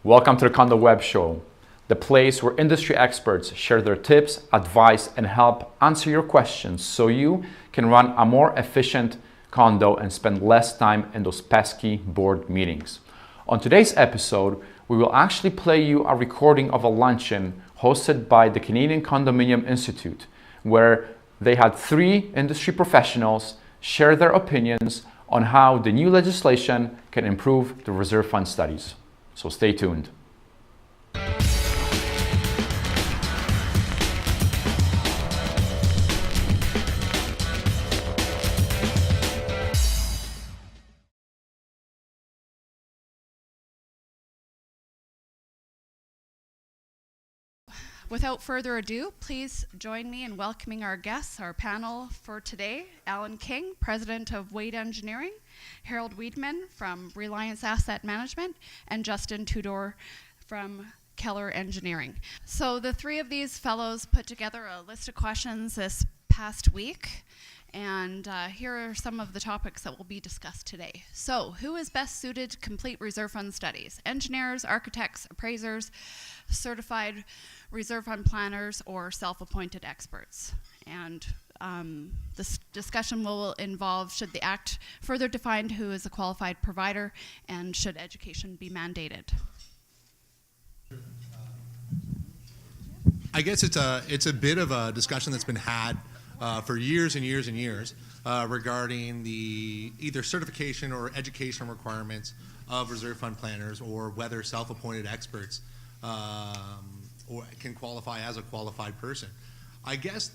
Welcome to the Condo Web Show, the place where industry experts share their tips, advice, and help answer your questions so you can run a more efficient condo and spend less time in those pesky board meetings. On today's episode, we will actually play you a recording of a luncheon hosted by the Canadian Condominium Institute, where they had 3 industry professionals share their opinions on how the new legislation can improve the reserve fund studies. So stay tuned. Without further ado, please join me in welcoming our guests, our panel for today. Allan King, President of Wade Engineering, Harold Weidman from Reliance Asset Management, and Justin Tudor from Keller Engineering. So the 3 of these fellows put together a list of questions this past week, and here are some of the topics that will be discussed today. So, who is best suited to complete reserve fund studies? Engineers, architects, appraisers, certified reserve fund planners, or self-appointed experts? And this discussion will involve, should the Act further define who is a qualified provider, and should education be mandated? I guess it's a bit of a discussion that's been had for years and years and years regarding the either certification or educational requirements of reserve fund planners, or whether self-appointed experts or can qualify as a qualified person. I guess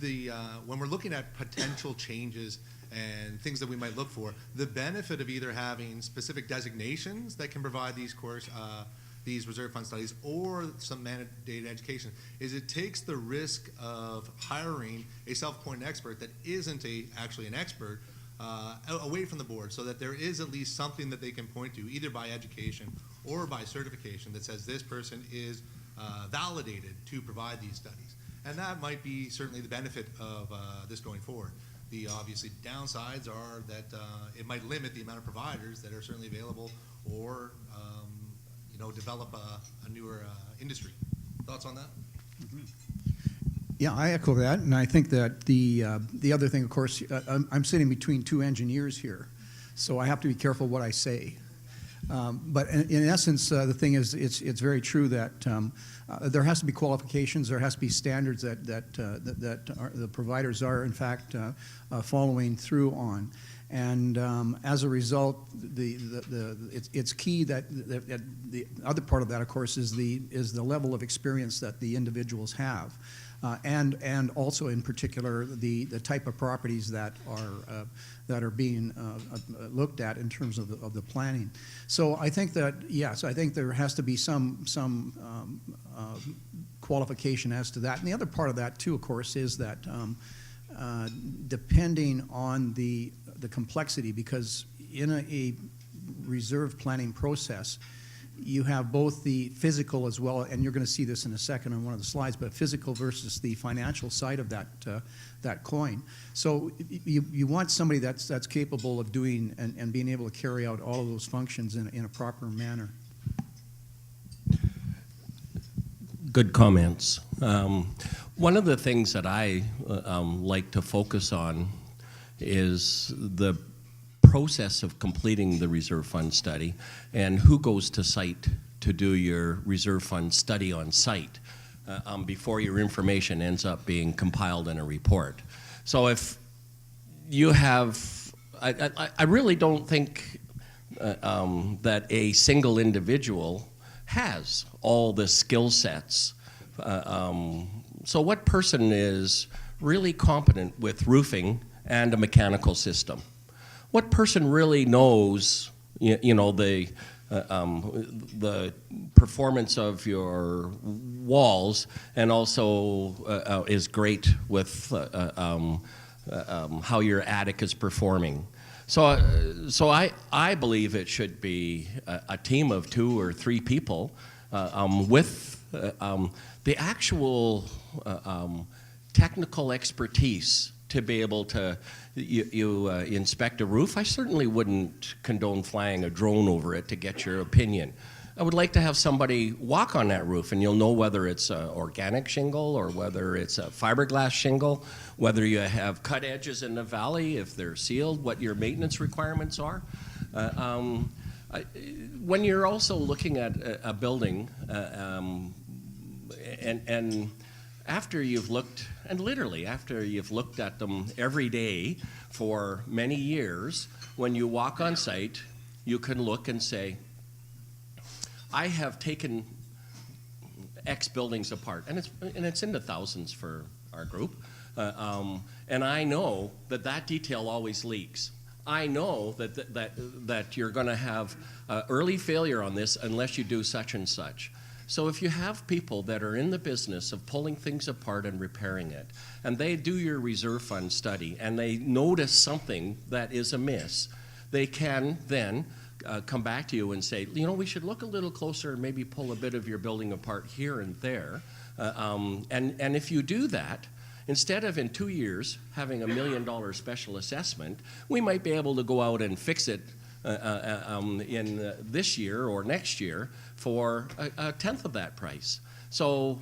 when we're looking at potential changes and things that we might look for, the benefit of either having specific designations that can provide these reserve fund studies, or some mandated education, is it takes the risk of hiring a self-appointed expert that isn't actually an expert away from the board, so that there is at least something that they can point to, either by education or by certification, that says this person is validated to provide these studies. And that might be certainly the benefit of this going forward. The obviously downsides are that it might limit the amount of providers that are certainly available, or develop a newer industry. Thoughts on that? Mm-hmm. Yeah, I echo that, and I think that the other thing, of course, I'm sitting between 2 engineers here, so I have to be careful what I say. But in essence, the thing is, it's very true that there has to be qualifications, there has to be standards that the providers are in fact following through on. And as a result, it's key that the other part of that, of course, is the level of experience that the individuals have, and also in particular the type of properties that are being looked at in terms of the planning. So I think that yes, I think there has to be some qualification as to that. And the other part of that too, of course, is that depending on the complexity, because in a reserve planning process, you have both the physical as well, and you're going to see this in a second on one of the slides, but physical versus the financial side of that coin. So you want somebody that's capable of doing and being able to carry out all of those functions in a proper manner. Good comments. One of the things that I like to focus on is the process of completing the reserve fund study, and who goes to site to do your reserve fund study on site before your information ends up being compiled in a report. So if you have, I really don't think that a single individual has all the skill sets. So what person is really competent with roofing and a mechanical system? What person really knows, the performance of your walls, and also is great with how your attic is performing? So I believe it should be a team of 2 or 3 people with the actual technical expertise to be able to inspect a roof. I certainly wouldn't condone flying a drone over it to get your opinion. I would like to have somebody walk on that roof, and you'll know whether it's organic shingle or whether it's a fiberglass shingle, whether you have cut edges in the valley, if they're sealed, what your maintenance requirements are. When you're also looking at a building, and after you've looked, and literally after you've looked at them every day for many years, when you walk on site, you can look and say, I have taken X buildings apart, and it's in the thousands for our group, and I know that detail always leaks. I know that you're going to have early failure on this unless you do such and such. So if you have people that are in the business of pulling things apart and repairing it, and they do your reserve fund study, and they notice something that is amiss, they can then come back to you and say, you know, we should look a little closer and maybe pull a bit of your building apart here and there. And if you do that, instead of in 2 years having $1 million special assessment, we might be able to go out and fix it in this year or next year for a tenth of that price. So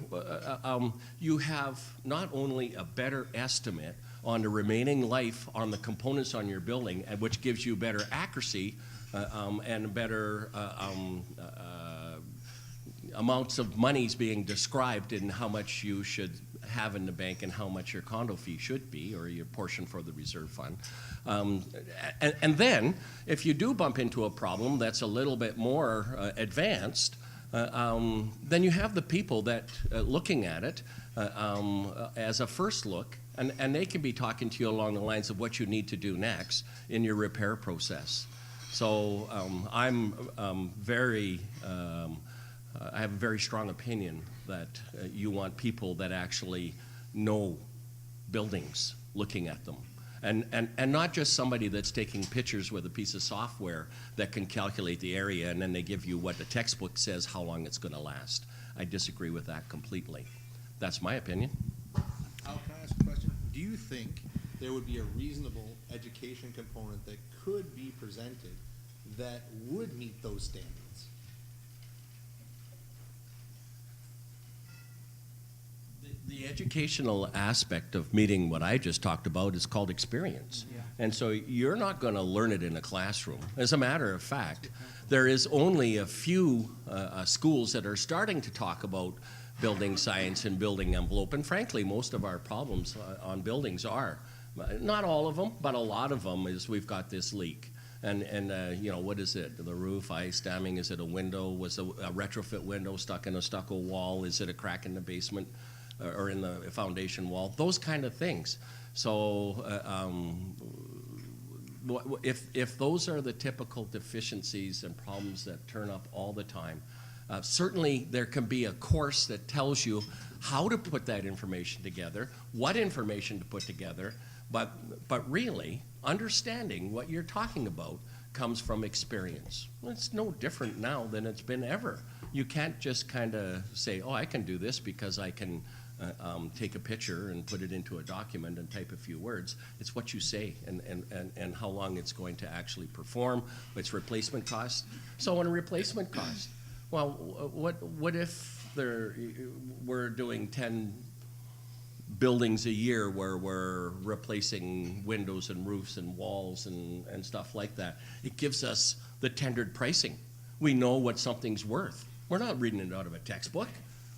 you have not only a better estimate on the remaining life on the components on your building, which gives you better accuracy and better amounts of monies being described in how much you should have in the bank and how much your condo fee should be, or your portion for the reserve fund. And then, if you do bump into a problem that's a little bit more advanced, then you have the people that looking at it as a first look, and they can be talking to you along the lines of what you need to do next in your repair process. So I'm very, I have a very strong opinion that you want people that actually know buildings looking at them. And not just somebody that's taking pictures with a piece of software that can calculate the area and then they give you what the textbook says how long it's going to last. I disagree with that completely. That's my opinion. Al, can I ask a question? Do you think there would be a reasonable education component that could be presented that would meet those standards? The educational aspect of meeting what I just talked about is called experience. Yeah. And so you're not going to learn it in a classroom. As a matter of fact, there is only a few schools that are starting to talk about building science and building envelope. And frankly, most of our problems on buildings are. Not all of them, but a lot of them is we've got this leak. And you know, what is it? The roof, ice damming, is it a window? Was a retrofit window stuck in a stucco wall? Is it a crack in the basement? Or in the foundation wall, those kind of things. So if those are the typical deficiencies and problems that turn up all the time, certainly there can be a course that tells you how to put that information together, what information to put together, but really understanding what you're talking about comes from experience. Well, it's no different now than it's been ever. You can't just kind of say, oh, I can do this because I can take a picture and put it into a document and type a few words. It's what you say and how long it's going to actually perform, its replacement cost. So on a replacement cost, well, what if we're doing 10 buildings a year where we're replacing windows and roofs and walls and stuff like that? It gives us the tendered pricing. We know what something's worth. We're not reading it out of a textbook.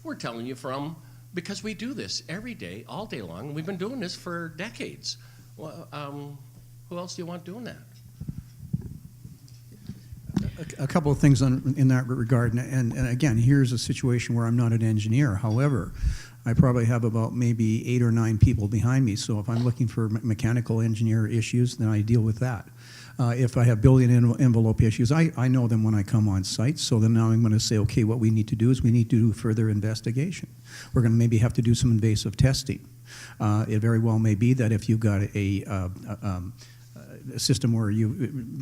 We're telling you because we do this every day, all day long, and we've been doing this for decades. Well, who else do you want doing that? A couple of things in that regard, and again, here's a situation where I'm not an engineer. However, I probably have about maybe 8 or 9 people behind me, so if I'm looking for mechanical engineer issues, then I deal with that. If I have building envelope issues, I know them when I come on site, so then now I'm going to say, okay, what we need to do is we need to do further investigation. We're going to maybe have to do some invasive testing. It very well may be that if you've got a system where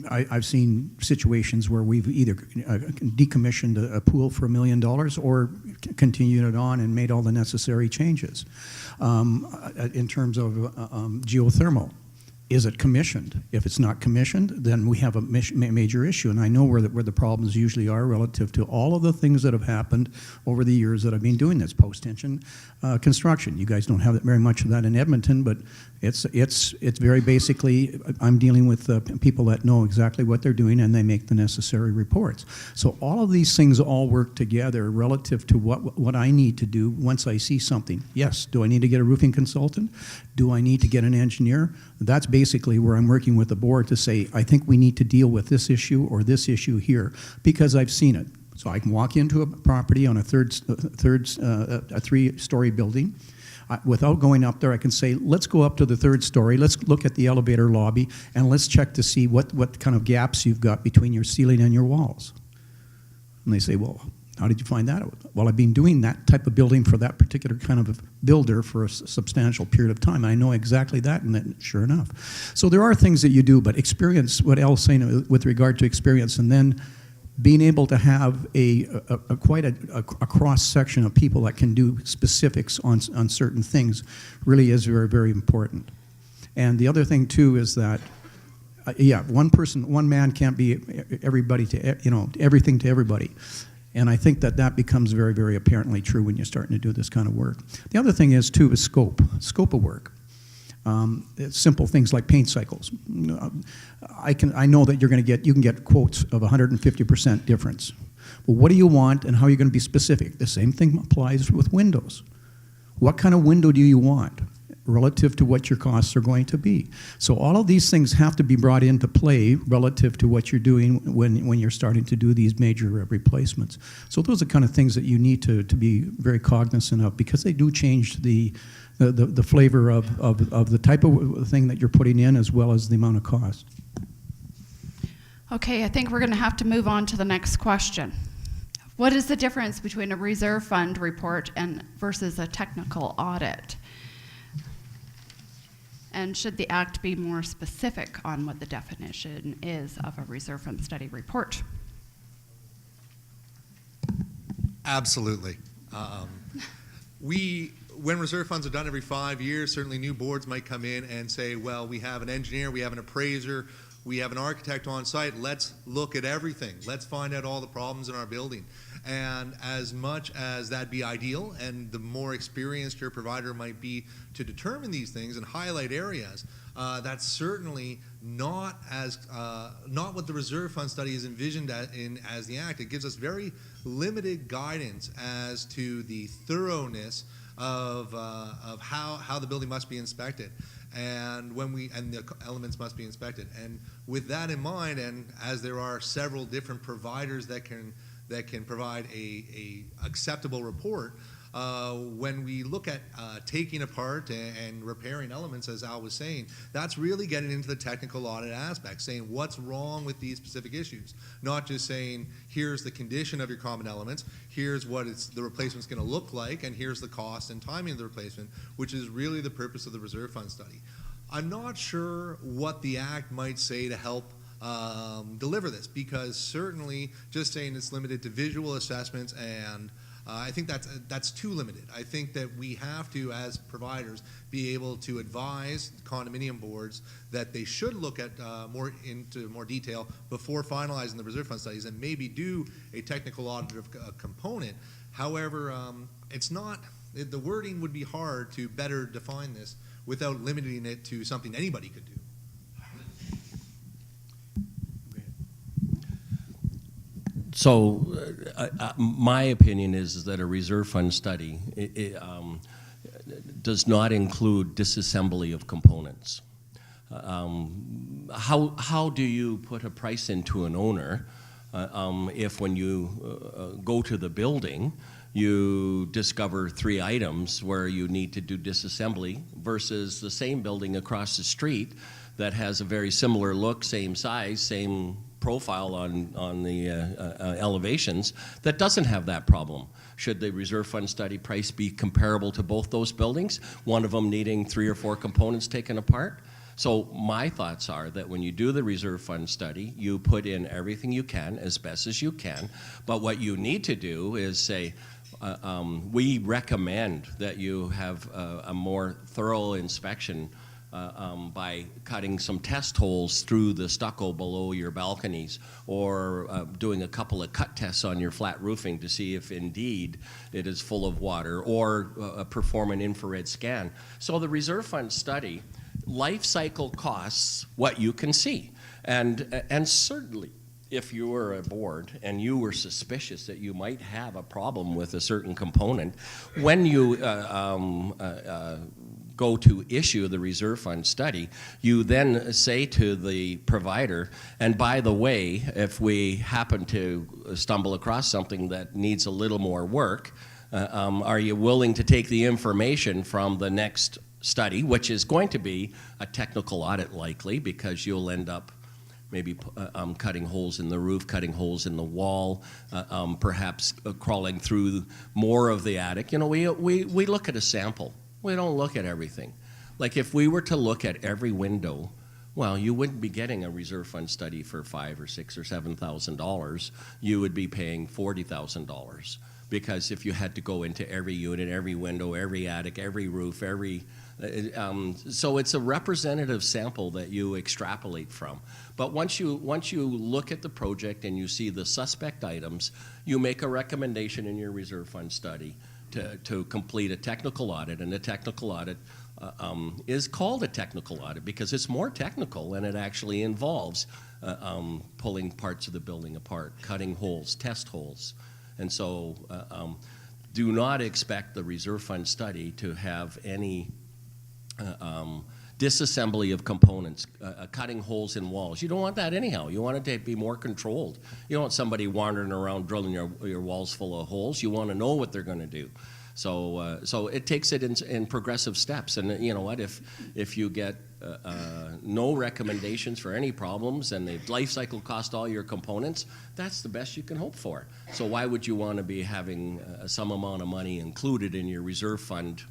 I've seen situations where we've either decommissioned a pool for $1 million or continued it on and made all the necessary changes. In terms of geothermal, Is it commissioned? If it's not commissioned, then we have a major issue. And I know where the problems usually are relative to all of the things that have happened over the years that I've been doing this post-tension construction. You guys don't have very much of that in Edmonton, but it's very basically, I'm dealing with people that know exactly what they're doing, and they make the necessary reports. So all of these things all work together relative to what I need to do once I see something. Yes, do I need to get a roofing consultant? Do I need to get an engineer? That's basically where I'm working with the board to say, I think we need to deal with this issue or this issue here, because I've seen it. So I can walk into a property on a three-story building. Without going up there, I can say, let's go up to the third story, let's look at the elevator lobby, and let's check to see what kind of gaps you've got between your ceiling and your walls. And they say, well, how did you find that out? Well, I've been doing that type of building for that particular kind of a builder for a substantial period of time. I know exactly that, and then, sure enough. So there are things that you do, but experience, what Al's saying with regard to experience, and then being able to have quite a cross-section of people that can do specifics on certain things really is very, very important. And the other thing, too, is that one man can't be everybody to, everything to everybody. And I think that becomes very, very apparently true when you're starting to do this kind of work. The other thing is, too, is scope of work. Simple things like paint cycles. I know that you can get quotes of 150% difference. Well, what do you want, and how are you going to be specific? The same thing applies with windows. What kind of window do you want relative to what your costs are going to be? So all of these things have to be brought into play relative to what you're doing when you're starting to do these major replacements. So those are kind of things that you need to be very cognizant of, because they do change the flavor of the type of thing that you're putting in, as well as the amount of cost. Okay, I think we're going to have to move on to the next question. What is the difference between a reserve fund report versus a technical audit? And should the Act be more specific on what the definition is of a reserve fund study report? Absolutely. When reserve funds are done every 5 years, certainly new boards might come in and say, well, we have an engineer, we have an appraiser, we have an architect on site, let's look at everything. Let's find out all the problems in our building. And as much as that'd be ideal, and the more experienced your provider might be to determine these things and highlight areas, that's certainly not what the reserve fund study is envisioned as the Act. It gives us very limited guidance as to the thoroughness of how the building must be inspected, and the elements must be inspected. And with that in mind, and as there are several different providers that can provide a acceptable report, when we look at taking apart and repairing elements, as Al was saying, that's really getting into the technical audit aspect, saying what's wrong with these specific issues, not just saying here's the condition of your common elements, here's what the replacement's going to look like, and here's the cost and timing of the replacement, which is really the purpose of the reserve fund study. I'm not sure what the Act might say to help deliver this, because certainly just saying it's limited to visual assessments, and I think that's too limited. I think that we have to, as providers, be able to advise condominium boards that they should look at into more detail before finalizing the reserve fund studies, and maybe do a technical audit component. However, the wording would be hard to better define this without limiting it to something anybody could do. So my opinion is that a reserve fund study does not include disassembly of components. How do you put a price into an owner if when you go to the building you discover 3 items where you need to do disassembly versus the same building across the street that has a very similar look, same size, same profile on the elevations that doesn't have that problem? Should the reserve fund study price be comparable to both those buildings, one of them needing 3 or 4 components taken apart? So my thoughts are that when you do the reserve fund study, you put in everything you can as best as you can, but what you need to do is say, we recommend that you have a more thorough inspection by cutting some test holes through the stucco below your balconies, or doing a couple of cut tests on your flat roofing to see if indeed it is full of water, or perform an infrared scan. So the reserve fund study life cycle costs what you can see. And certainly, if you were a board and you were suspicious that you might have a problem with a certain component, when you go to issue the reserve fund study, you then say to the provider, and by the way, if we happen to stumble across something that needs a little more work, are you willing to take the information from the next study, which is going to be a technical audit likely, because you'll end up maybe cutting holes in the roof, cutting holes in the wall, perhaps crawling through more of the attic. You know, we look at a sample. We don't look at everything. Like if we were to look at every window, well, you wouldn't be getting a reserve fund study for $5,000 or $6,000 or $7,000. You would be paying $40,000, because if you had to go into every unit, every window, every attic, every roof, so it's a representative sample that you extrapolate from. But once you look at the project and you see the suspect items, you make a recommendation in your reserve fund study to complete a technical audit. And the technical audit is called a technical audit because it's more technical, and it actually involves pulling parts of the building apart, cutting holes, test holes. And so do not expect the reserve fund study to have any disassembly of components, cutting holes in walls. You don't want that anyhow. You want it to be more controlled. You don't want somebody wandering around drilling your walls full of holes. You want to know what they're going to do. So it takes it in progressive steps. And you know what? If you get no recommendations for any problems, and the life cycle cost all your components, that's the best you can hope for. So why would you want to be having some amount of money included in your reserve fund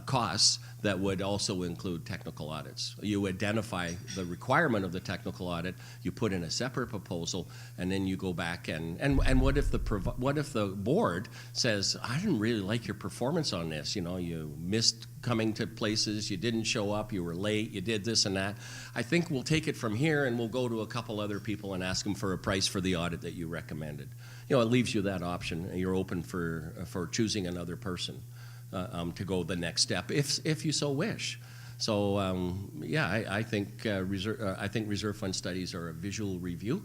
costs that would also include technical audits? You identify the requirement of the technical audit, you put in a separate proposal, and then you go back and what if the board says, I didn't really like your performance on this, you know, you missed coming to places, you didn't show up, you were late, you did this and that. I think we'll take it from here and we'll go to a couple other people and ask them for a price for the audit that you recommended. You know, it leaves you that option. You're open for choosing another person to go the next step if you so wish. So I think reserve fund studies are a visual review,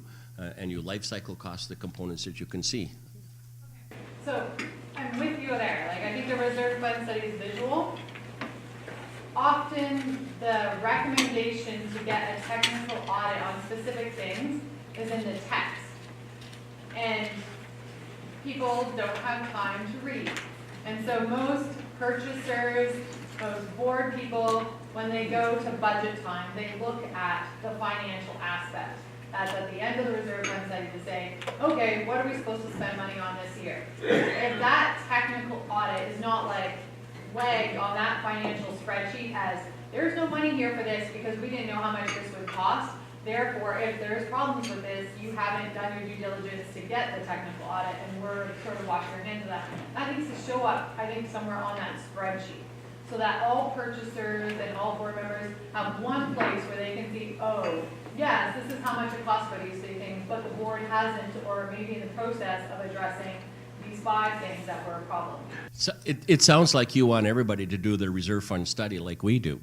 and you life cycle cost the components that you can see. Okay. So I'm with you there. Like, I think the reserve fund study is visual. Often the recommendation to get a technical audit on specific things is in the text, and people don't have time to read. And so most purchasers, most board people, when they go to budget time, they look at the financial aspect. That's at the end of the reserve fund study to say, okay, what are we supposed to spend money on this year? If that technical audit is not like flagged on that financial spreadsheet as, there's no money here for this because we didn't know how much this would cost, therefore, if there's problems with this, you haven't done your due diligence to get the technical audit, and we're sort of washing our hands of that. That needs to show up, I think, somewhere on that spreadsheet, so that all purchasers and all board members have one place where they can see, oh, yes, this is how much it costs for these three things, but the board hasn't, or maybe in the process of addressing these 5 things that were a problem. So it sounds like you want everybody to do their reserve fund study like we do.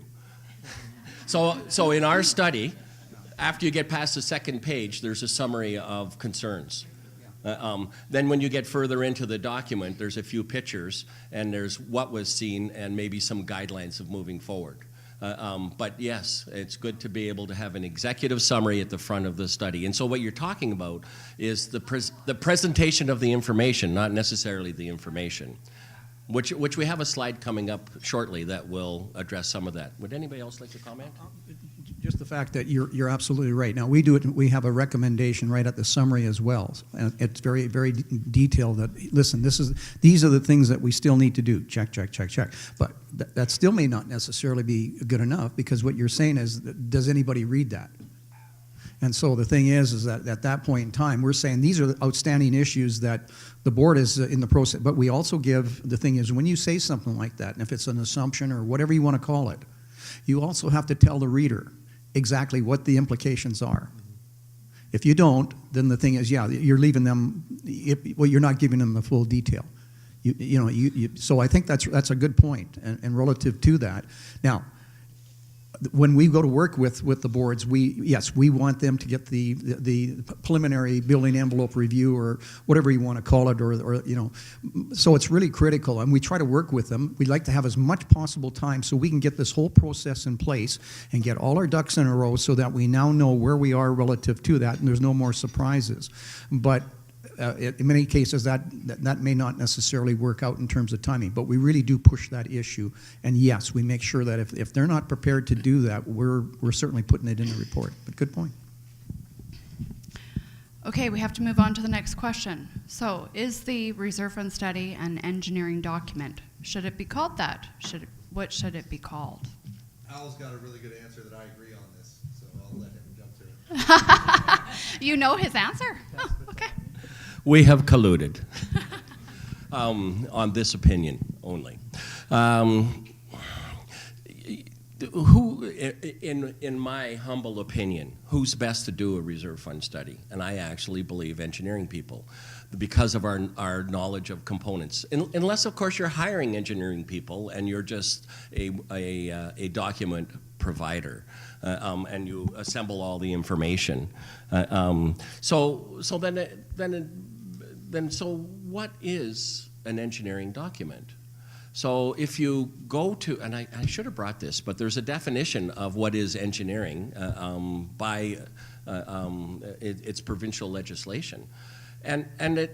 So in our study, after you get past the second page, there's a summary of concerns. Then when you get further into the document, there's a few pictures, and there's what was seen and maybe some guidelines of moving forward. But yes, it's good to be able to have an executive summary at the front of the study. And so what you're talking about is the presentation of the information, not necessarily the information, which we have a slide coming up shortly that will address some of that. Would anybody else like to comment? Just the fact that you're absolutely right. Now we do it. We have a recommendation right at the summary as well, and it's very, very detailed. That listen, these are the things that we still need to do. Check, check, check, check. But that still may not necessarily be good enough, because what you're saying is, does anybody read that? And so the thing is that at that point in time, we're saying these are the outstanding issues that the board is in the process. But we also give, the thing is, when you say something like that, and if it's an assumption or whatever you want to call it, you also have to tell the reader exactly what the implications are. If you don't, then the thing is, yeah, you're leaving them, you're not giving them the full detail. So I think that's a good point, and relative to that. Now, when we go to work with the boards, we want them to get the preliminary building envelope review, or whatever you want to call it, or so it's really critical, and we try to work with them. We'd like to have as much possible time so we can get this whole process in place and get all our ducks in a row so that we now know where we are relative to that, and there's no more surprises. But in many cases, that may not necessarily work out in terms of timing, but we really do push that issue. And yes, we make sure that if they're not prepared to do that, we're certainly putting it in the report. But good point. Okay, we have to move on to the next question. So, is the reserve fund study an engineering document? Should it be called that? What should it be called? Al's got a really good answer that I agree on this, so I'll let him jump to it. You know his answer? Oh, okay. We have colluded on this opinion only. Who, in my humble opinion, who's best to do a reserve fund study? And I actually believe engineering people, because of our knowledge of components. Unless, of course, you're hiring engineering people and you're just a document provider, and you assemble all the information. So what is an engineering document? So if you go to, and I should have brought this, but there's a definition of what is engineering by its provincial legislation. And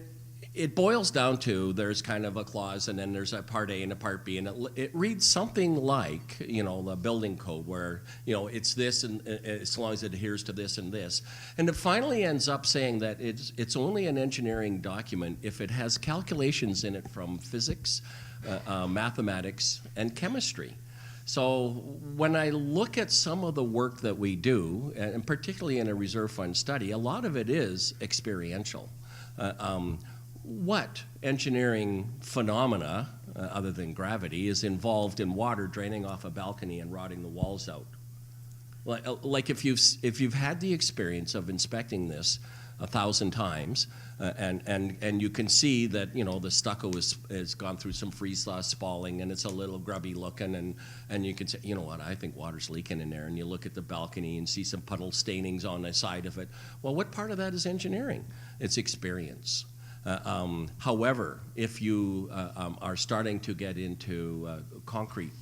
it boils down to, there's kind of a clause, and then there's a part A and a part B, and it reads something like, the building code, where, it's this, and as long as it adheres to this and this. And it finally ends up saying that it's only an engineering document if it has calculations in it from physics, mathematics, and chemistry. So when I look at some of the work that we do, and particularly in a reserve fund study, a lot of it is experiential. What engineering phenomena, other than gravity, is involved in water draining off a balcony and rotting the walls out? Like if you've had the experience of inspecting this 1,000 times, and you can see that the stucco has gone through some freeze-thaw spalling, and it's a little grubby looking, and you can say, what, I think water's leaking in there, and you look at the balcony and see some puddle stainings on the side of it. Well, what part of that is engineering? It's experience. However, if you are starting to get into concrete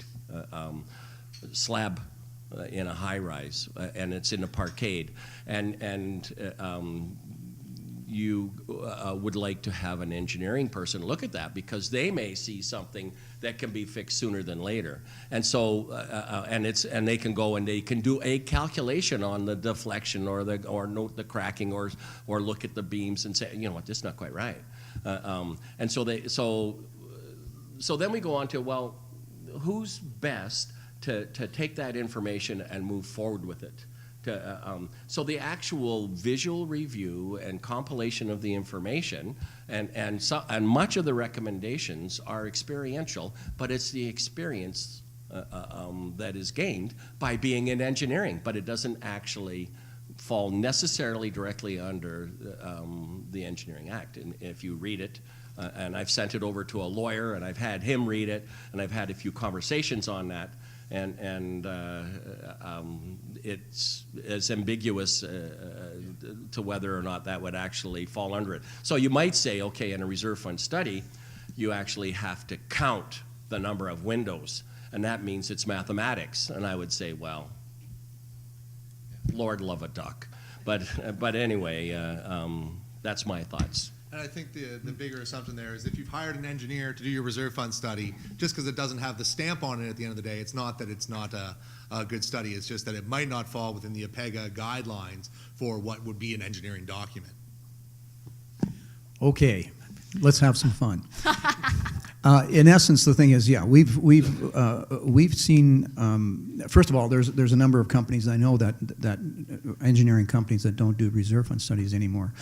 slab in a high-rise, and it's in a parkade, and you would like to have an engineering person look at that, because they may see something that can be fixed sooner than later. And so, and they can go and they can do a calculation on the deflection, or note the cracking, or look at the beams and say, what, this is not quite right. And so then we go on to, well, who's best to take that information and move forward with it? So the actual visual review and compilation of the information, and much of the recommendations are experiential, but it's the experience that is gained by being in engineering, but it doesn't actually fall necessarily directly under the Engineering Act. And if you read it, and I've sent it over to a lawyer, and I've had him read it, and I've had a few conversations on that, and it's as ambiguous to whether or not that would actually fall under it. So you might say, okay, in a reserve fund study, you actually have to count the number of windows, and that means it's mathematics. And I would say, well, Lord love a duck. But anyway, that's my thoughts. And I think the bigger assumption there is, if you've hired an engineer to do your reserve fund study, just because it doesn't have the stamp on it at the end of the day, it's not that it's not a good study. It's just that it might not fall within the APEGA guidelines for what would be an engineering document. Okay, let's have some fun. In essence, the thing is, yeah, we've seen. First of all, there's a number of companies I know that engineering companies that don't do reserve fund studies anymore.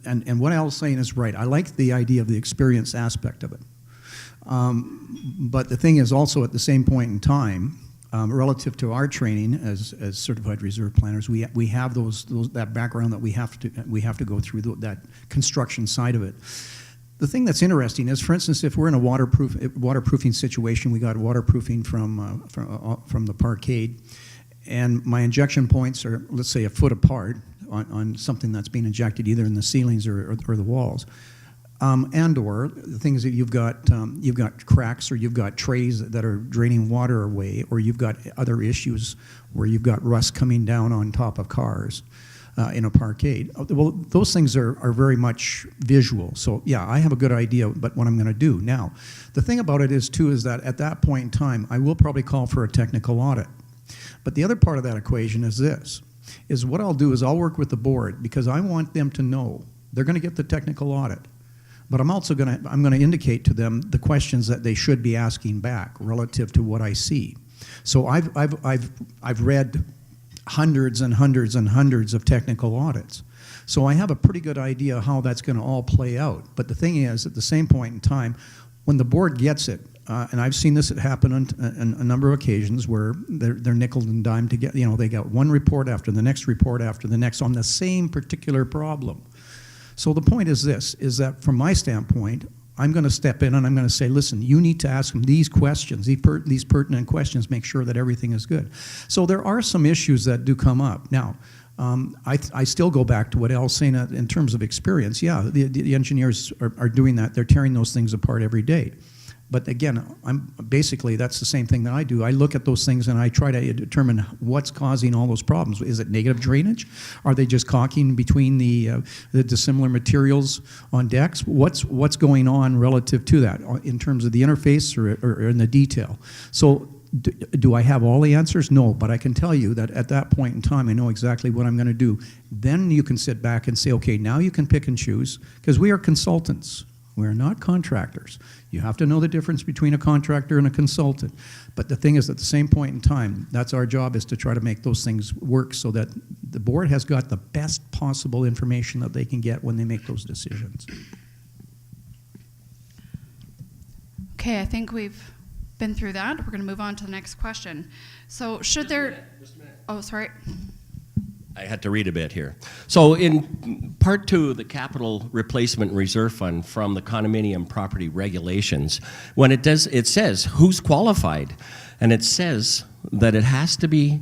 And what Al's saying is right. I like the idea of the experience aspect of it. But the thing is also, at the same point in time, relative to our training as certified reserve planners, we have that background that we have to go through that construction side of it. The thing that's interesting is, for instance, if we're in a waterproofing situation, we got waterproofing from the parkade, and my injection points are, let's say, a foot apart on something that's being injected either in the ceilings or the walls. And/or the things that you've got cracks, or you've got trays that are draining water away, or you've got other issues where you've got rust coming down on top of cars in a parkade. Well, those things are very much visual. So yeah, I have a good idea about what I'm going to do. Now, the thing about it is too is that at that point in time, I will probably call for a technical audit. But the other part of that equation is this: is what I'll do is I'll work with the board, because I want them to know they're going to get the technical audit. But I'm also going to indicate to them the questions that they should be asking back relative to what I see. So I've read hundreds and hundreds and hundreds of technical audits. So I have a pretty good idea how that's going to all play out. But the thing is, at the same point in time, when the board gets it, and I've seen this happen on a number of occasions where they're nickel and dime to get, they got one report after the next report after the next on the same particular problem. So the point is this, is that from my standpoint, I'm going to step in and I'm going to say, listen, you need to ask them these questions, these pertinent questions, make sure that everything is good. So there are some issues that do come up. Now, I still go back to what Al's saying in terms of experience. Yeah, the engineers are doing that. They're tearing those things apart every day. But again, basically that's the same thing that I do. I look at those things and I try to determine what's causing all those problems. Is it negative drainage? Are they just caulking between the dissimilar materials on decks? What's going on relative to that in terms of the interface or in the detail? So do I have all the answers? No, but I can tell you that at that point in time, I know exactly what I'm going to do. Then you can sit back and say, okay, now you can pick and choose, because we are consultants. We're not contractors. You have to know the difference between a contractor and a consultant. But the thing is, at the same point in time, that's our job, is to try to make those things work so that the board has got the best possible information that they can get when they make those decisions. Okay, I think we've been through that. We're going to move on to the next question. So should there... Just a minute. Oh, sorry. I had to read a bit here. So in Part 2 of the Capital Replacement Reserve Fund from the Condominium Property Regulations, when it says who's qualified, and it says that it has to be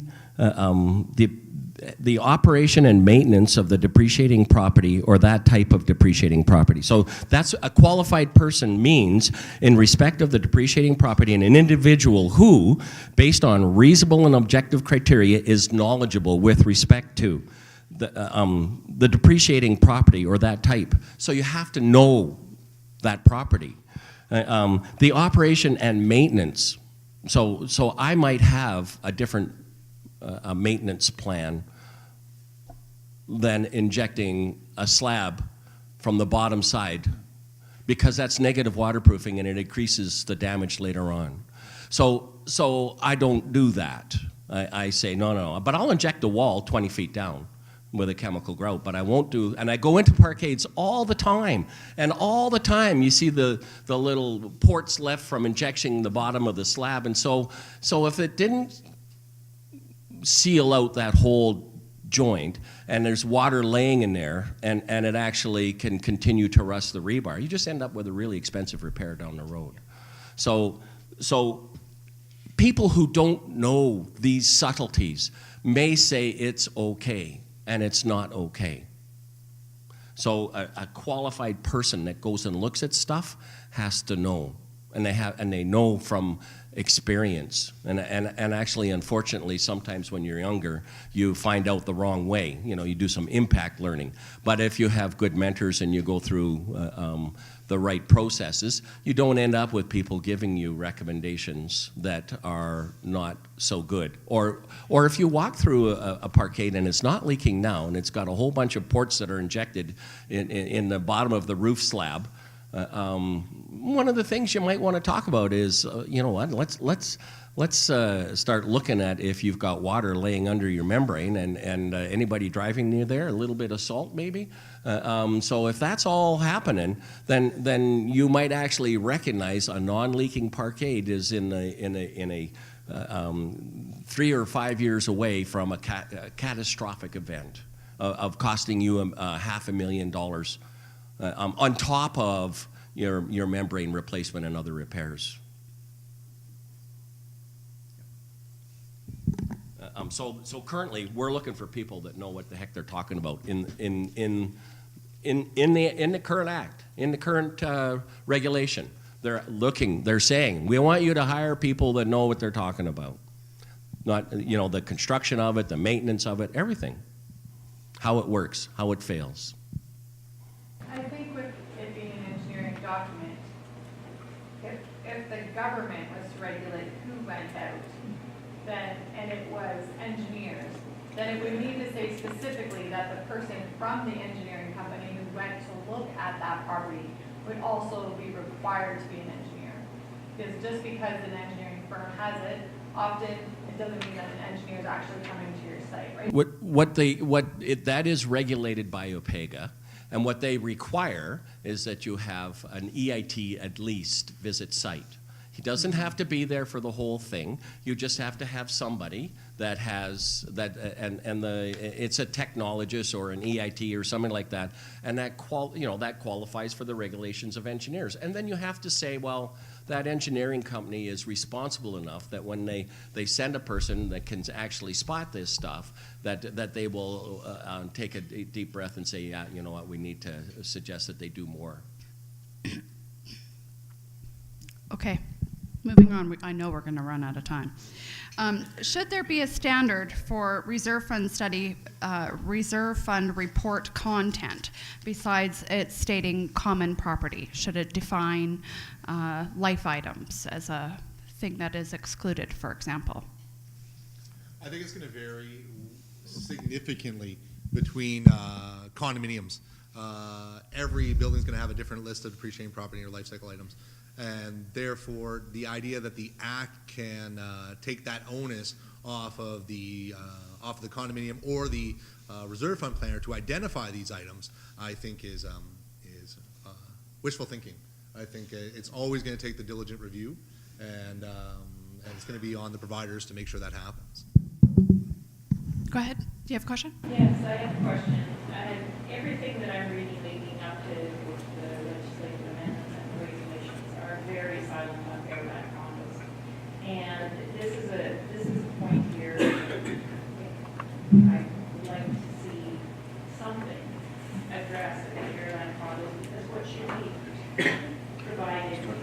the operation and maintenance of the depreciating property or that type of depreciating property. So that's a qualified person means in respect of the depreciating property, and an individual who, based on reasonable and objective criteria, is knowledgeable with respect to the depreciating property or that type. So you have to know that property. The operation and maintenance. So I might have a different maintenance plan than injecting a slab from the bottom side, because that's negative waterproofing and it increases the damage later on. So I don't do that. I say no, but I'll inject a wall 20 feet down with a chemical grout, but I won't do, and I go into parkades all the time, and all the time you see the little ports left from injecting the bottom of the slab, and so if it didn't seal out that whole joint and there's water laying in there and it actually can continue to rust the rebar, you just end up with a really expensive repair down the road. So people who don't know these subtleties may say it's okay, and it's not okay. So a qualified person that goes and looks at stuff has to know, and they know from experience, and actually, unfortunately, sometimes when you're younger, you find out the wrong way. You do some impact learning. But if you have good mentors and you go through the right processes, you don't end up with people giving you recommendations that are not so good. Or if you walk through a parkade and it's not leaking now, and it's got a whole bunch of ports that are injected in the bottom of the roof slab. One of the things you might want to talk about is, let's start looking at if you've got water laying under your membrane and anybody driving near there, a little bit of salt maybe. So if that's all happening, then you might actually recognize a non-leaking parkade is in a 3 or 5 years away from a catastrophic event of costing you $500,000 on top of your membrane replacement and other repairs. So currently, we're looking for people that know what the heck they're talking about in the current act, in the current regulation. They're saying, we want you to hire people that know what they're talking about. Not, the construction of it, the maintenance of it, everything. How it works, how it fails. I think with it being an engineering document, if the government was to regulate who went out, then, and it was engineers, then it would need to say specifically that the person from the engineering company who went to look at that property would also be required to be an engineer. Because just because an engineering firm has it, often it doesn't mean that an engineer is actually coming to your site, right? That is regulated by OPEGA, and what they require is that you have an EIT at least visit site. He doesn't have to be there for the whole thing. You just have to have somebody that has that, it's a technologist or an EIT or something like that, and that qualifies for the regulations of engineers. And then you have to say, well, that engineering company is responsible enough that when they send a person that can actually spot this stuff, that they will take a deep breath and say, yeah, you know what, we need to suggest that they do more. Okay, moving on. I know we're going to run out of time. Should there be a standard for reserve fund report content besides it stating common property? Should it define life items as a thing that is excluded, for example? I think it's going to vary significantly between condominiums. Every building's going to have a different list of depreciating property or life cycle items. And therefore, the idea that the Act can take that onus off of the condominium or the reserve fund planner to identify these items, I think is wishful thinking. I think it's always going to take the diligent review, and it's going to be on the providers to make sure that happens. Go ahead. Do you have a question? Yes, I have a question. Everything that I'm reading leading up to the legislative amendments and regulations are very silent on airline condos. And this is a point here I would like to see something addressed in the airline condos, because what should be provided for a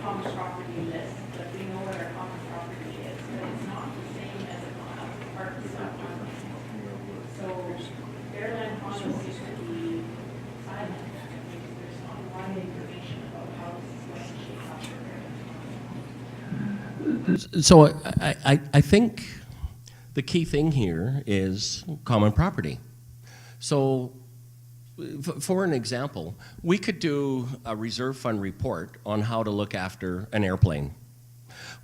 common property list, that we know what our common property is, but it's not the same as a apartment stuff. So airline condos used to be silent because there's not a lot of information about how this is going to shape up for airline condos. So I think the key thing here is common property. So for an example, we could do a reserve fund report on how to look after an airplane.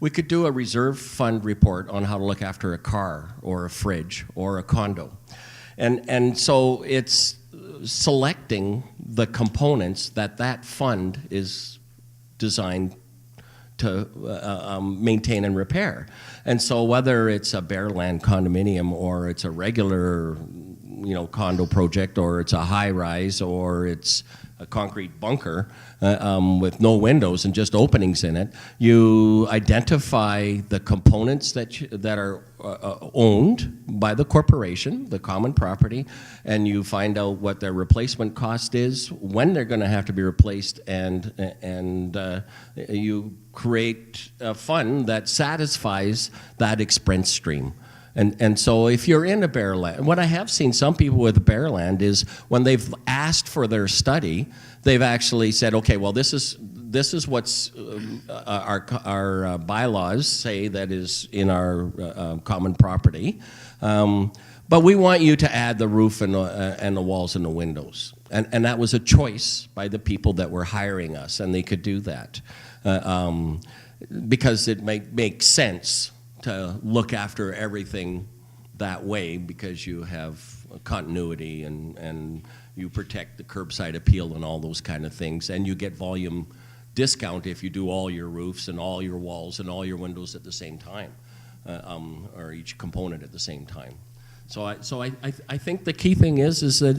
We could do a reserve fund report on how to look after a car or a fridge or a condo. And so it's selecting the components that fund is designed to maintain and repair. And so whether it's a Bearland condominium or it's a regular condo project, or it's a high-rise, or it's a concrete bunker with no windows and just openings in it, you identify the components that are owned by the corporation, the common property, and you find out what their replacement cost is, when they're going to have to be replaced, and you create a fund that satisfies that expense stream. And so if you're in a Bearland, what I have seen some people with Bearland is when they've asked for their study, they've actually said, okay, well, this is what's our bylaws say that is in our common property, but we want you to add the roof and the walls and the windows. And that was a choice by the people that were hiring us, and they could do that because it makes sense to look after everything that way, because you have continuity and you protect the curbside appeal and all those kind of things, and you get volume discount if you do all your roofs and all your walls and all your windows at the same time, or each component at the same time. So I think the key thing is that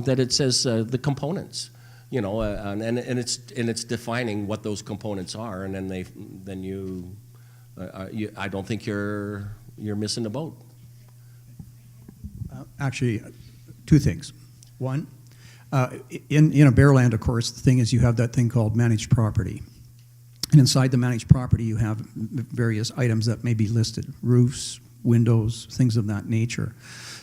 that it says the components, you know, and it's defining what those components are, and then you I don't think you're missing the boat. Actually, two things. One, in a bare land, of course, the thing is you have that thing called managed property. And inside the managed property, you have various items that may be listed, roofs, windows, things of that nature.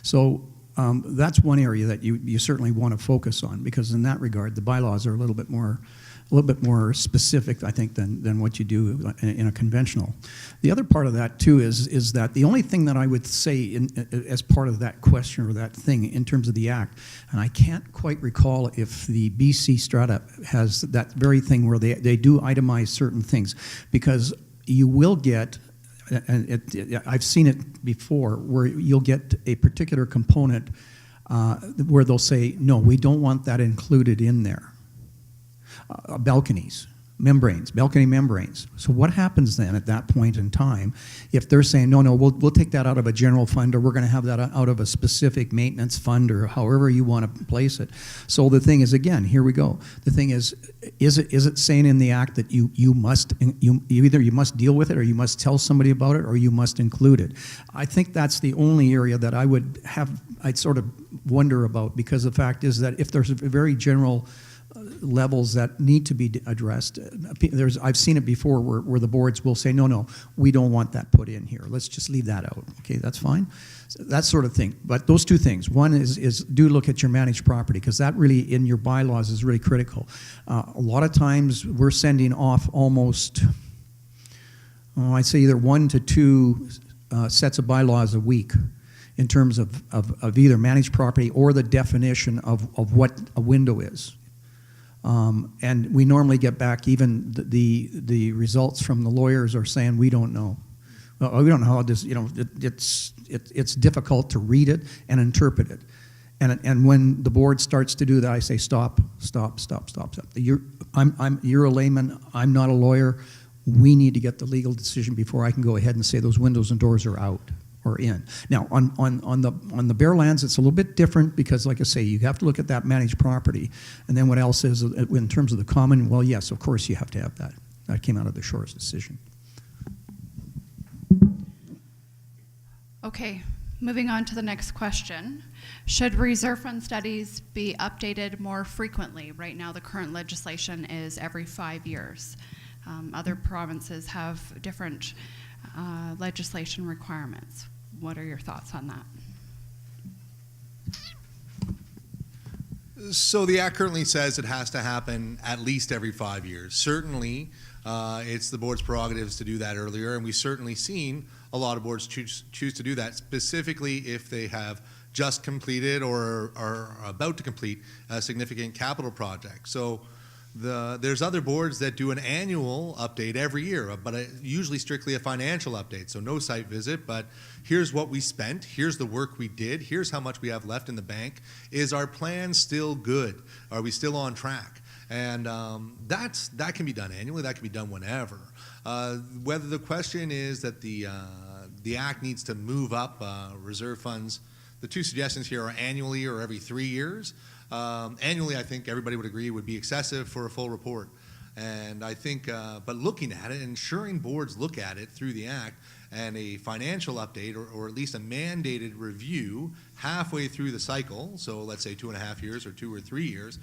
So that's one area that you certainly want to focus on, because in that regard, the bylaws are a little bit more specific, I think, than what you do in a conventional. The other part of that too is that the only thing that I would say as part of that question or that thing in terms of the Act, and I can't quite recall if the BC Strata has that very thing where they do itemize certain things, because you will get, and I've seen it before, where you'll get a particular component where they'll say, no, we don't want that included in there. Balconies, membranes, balcony membranes. So what happens then at that point in time if they're saying, no, we'll take that out of a general fund, or we're going to have that out of a specific maintenance fund, or however you want to place it. So the thing is, again, here we go. The thing is it saying in the Act that you either you must deal with it, or you must tell somebody about it, or you must include it? I think that's the only area that I'd sort of wonder about, because the fact is that if there's a very general levels that need to be addressed. I've seen it before where the boards will say, no, we don't want that put in here. Let's just leave that out. Okay, that's fine. So that sort of thing. But those two things. One is do look at your managed property, because that really, in your bylaws, is really critical. A lot of times we're sending off almost, I'd say either 1 to 2 sets of bylaws a week in terms of either managed property or the definition of what a window is. And we normally get back, even the results from the lawyers are saying, we don't know. Well, we don't know how this, you know, it's difficult to read it and interpret it. And when the board starts to do that, I say, stop. You're a layman, I'm not a lawyer. We need to get the legal decision before I can go ahead and say those windows and doors are out or in. Now, on the bare lands, it's a little bit different, because, like I say, you have to look at that managed property. And then what else is, in terms of the common, well, yes, of course you have to have that. That came out of the Shores decision. Okay, moving on to the next question. Should reserve fund studies be updated more frequently? Right now, the current legislation is every 5 years. Other provinces have different legislation requirements. What are your thoughts on that? So the Act currently says it has to happen at least every 5 years. Certainly, it's the board's prerogatives to do that earlier, and we've certainly seen a lot of boards choose to do that, specifically if they have just completed or are about to complete a significant capital project. So there's other boards that do an annual update every year, but usually strictly a financial update. So no site visit, but here's what we spent, here's the work we did, here's how much we have left in the bank. Is our plan still good? Are we still on track? And that can be done annually, that can be done whenever. Whether the question is that the Act needs to move up reserve funds, the two suggestions here are annually or every 3 years. Annually, I think everybody would agree would be excessive for a full report. And I think, but looking at it, ensuring boards look at it through the Act, and a financial update, or at least a mandated review halfway through the cycle, so let's say 2.5 years or 2 or 3 years,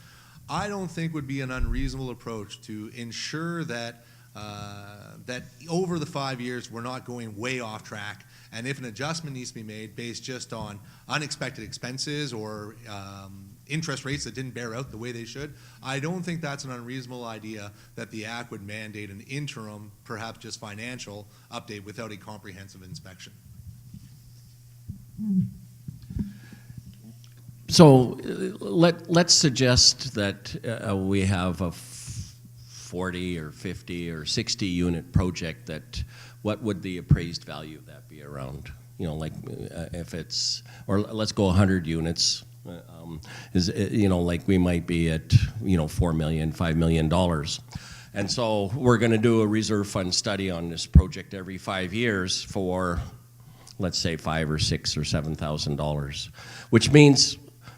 I don't think would be an unreasonable approach to ensure that that over the 5 years we're not going way off track, and if an adjustment needs to be made based just on unexpected expenses or interest rates that didn't bear out the way they should, I don't think that's an unreasonable idea that the Act would mandate an interim, perhaps just financial update without a comprehensive inspection. So let's suggest that we have a 40 or 50 or 60 unit project. That what would the appraised value of that be around? You know, like if it's, or let's go 100 units. Is, you know, like we might be at, you know, $4 million, $5 million. And so we're going to do a reserve fund study on this project every 5 years for, let's say, $5,000 or $6,000 or $7,000, which means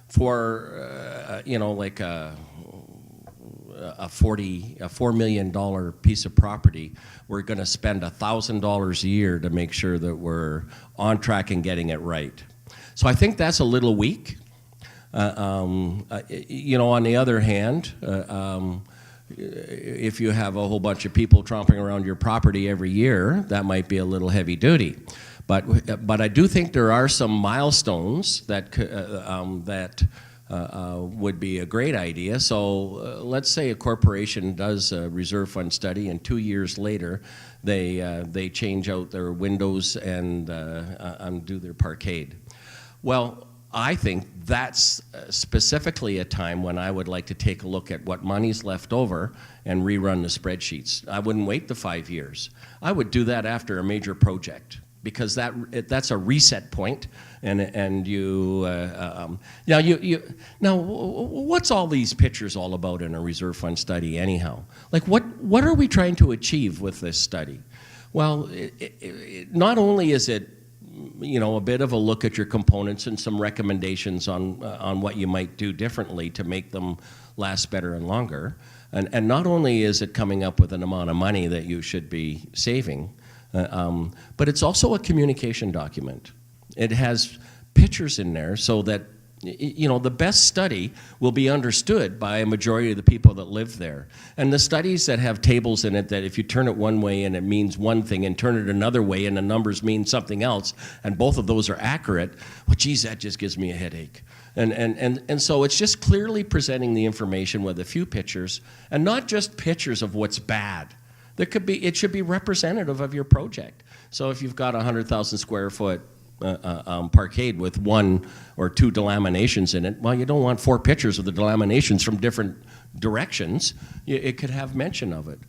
for like a $4 million piece of property, we're going to spend $1,000 a year to make sure that we're on track and getting it right. So I think that's a little weak. On the other hand, if you have a whole bunch of people tromping around your property every year, that might be a little heavy duty. But I do think there are some milestones that would be a great idea. So let's say a corporation does a reserve fund study, and 2 years later, they change out their windows and undo their parkade. Well, I think that's specifically a time when I would like to take a look at what money's left over and rerun the spreadsheets. I wouldn't wait the 5 years. I would do that after a major project, because that's a reset point, and you now what's all these pictures all about in a reserve fund study anyhow? Like what are we trying to achieve with this study? Well, not only is it a bit of a look at your components and some recommendations on what you might do differently to make them last better and longer, and not only is it coming up with an amount of money that you should be saving, but it's also a communication document. It has pictures in there so that the best study will be understood by a majority of the people that live there. And the studies that have tables in it that if you turn it one way and it means one thing, and turn it another way and the numbers mean something else, and both of those are accurate, well, geez, that just gives me a headache. And so it's just clearly presenting the information with a few pictures, and not just pictures of what's bad. It should be representative of your project. So if you've got a 100,000 square foot parkade with 1 or 2 delaminations in it, well, you don't want 4 pictures of the delaminations from different directions. It could have mention of it.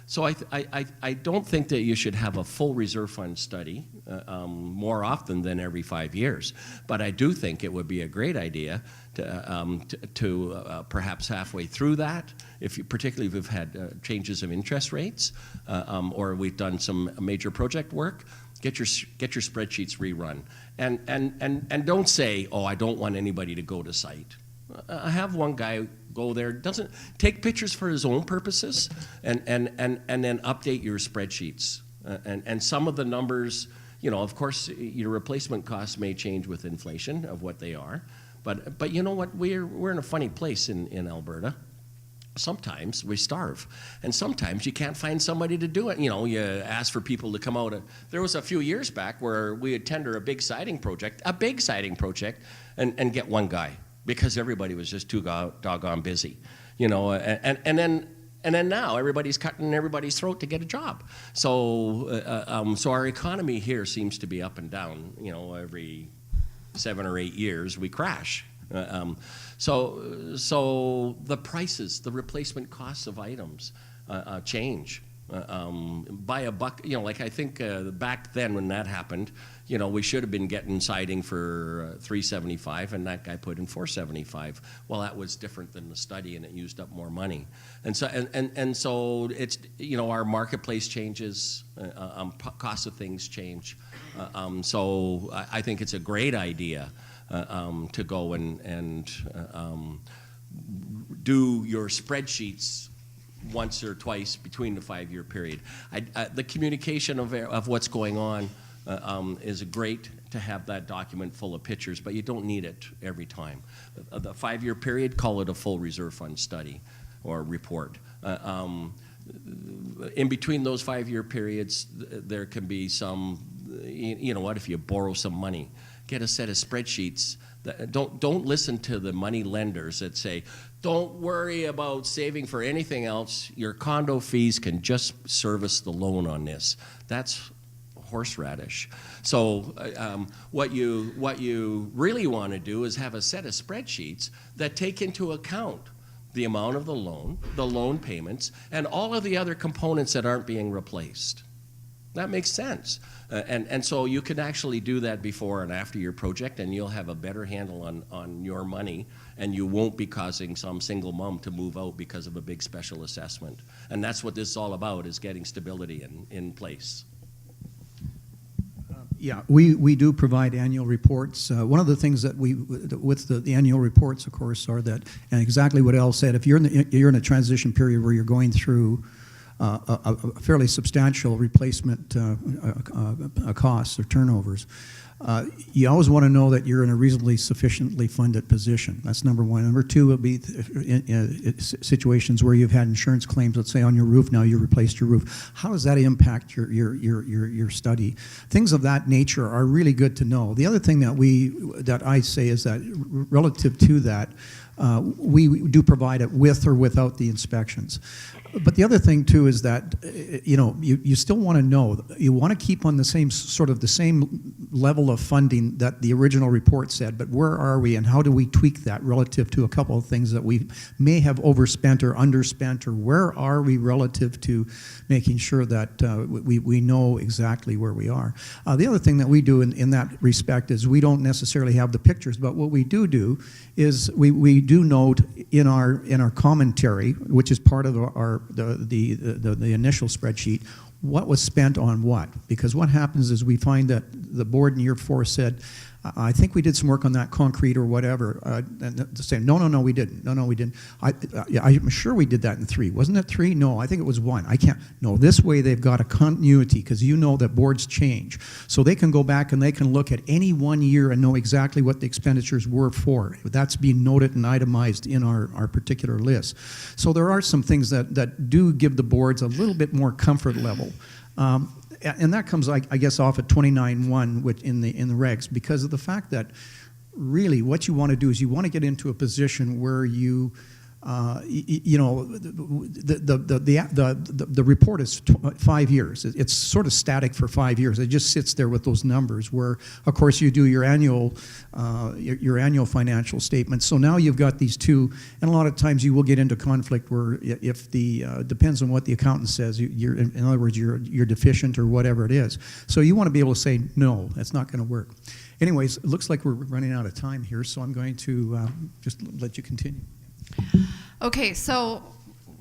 So I don't think that you should have a full reserve fund study more often than every 5 years. But I do think it would be a great idea to perhaps halfway through that, particularly if we've had changes of interest rates, or we've done some major project work, get your spreadsheets rerun. And don't say, oh, I don't want anybody to go to site. Have one guy go there, doesn't take pictures for his own purposes, and then update your spreadsheets. And some of the numbers, of course, your replacement costs may change with inflation of what they are. But you know what? We're in a funny place in Alberta. Sometimes we starve, and sometimes you can't find somebody to do it. You ask for people to come out. There was a few years back where we would tender a big siding project, and get one guy, because everybody was just too doggone busy, and then now everybody's cutting everybody's throat to get a job. So our economy here seems to be up and down. Every 7 or 8 years we crash. So the prices, the replacement costs of items change by a buck. Like I think back then when that happened, we should have been getting siding for $3.75, and that guy put in $4.75. Well, that was different than the study, and it used up more money. And so so it's our marketplace changes, cost of things change. So I think it's a great idea to go and do your spreadsheets once or twice between the 5-year period. The communication of what's going on is great to have that document full of pictures, but you don't need it every time. The 5-year period, call it a full reserve fund study or report. In between those 5-year periods, there can be some, if you borrow some money, get a set of spreadsheets. Don't listen to the money lenders that say, don't worry about saving for anything else. Your condo fees can just service the loan on this. That's horseradish. So what you really want to do is have a set of spreadsheets that take into account the amount of the loan payments, and all of the other components that aren't being replaced. That makes sense. And so you can actually do that before and after your project, and you'll have a better handle on your money, and you won't be causing some single mom to move out because of a big special assessment. And that's what this is all about, is getting stability in place. Yeah, we do provide annual reports. One of the things that with the annual reports, of course, are that, and exactly what Al said, if you're in a transition period where you're going through a fairly substantial replacement costs or turnovers, you always want to know that you're in a reasonably sufficiently funded position. That's number one. Number two would be situations where you've had insurance claims, let's say on your roof, now you replaced your roof. How does that impact your study? Things of that nature are really good to know. The other thing that I say is that relative to that, we do provide it with or without the inspections. But the other thing too is that you still want to know, you want to keep on the same level of funding that the original report said, but where are we and how do we tweak that relative to a couple of things that we may have overspent or underspent, or where are we relative to making sure that we know exactly where we are. The other thing that we do in that respect is we don't necessarily have the pictures, but what we do is we do note in our commentary, which is part of the initial spreadsheet, what was spent on what. Because what happens is we find that the board in year 4 said, I think we did some work on that concrete or whatever, and they say, no, we didn't. No, we didn't. I'm sure we did that in 3. Wasn't it 3? No, I think it was 1. I can't. No, this way they've got a continuity, because you know that boards change. So they can go back and they can look at any one year and know exactly what the expenditures were for. That's being noted and itemized in our particular list. So there are some things that do give the boards a little bit more comfort level. And that comes, I guess, off at 29.1 in the regs, because of the fact that really what you want to do is you want to get into a position where you the report is 5 years. It's sort of static for 5 years. It just sits there with those numbers, where of course you do your annual financial statements. So now you've got these two, and a lot of times you will get into conflict where if depends on what the accountant says, in other words, you're deficient or whatever it is. So you want to be able to say, no, that's not going to work. Anyways, it looks like we're running out of time here, so I'm going to just let you continue. Okay, so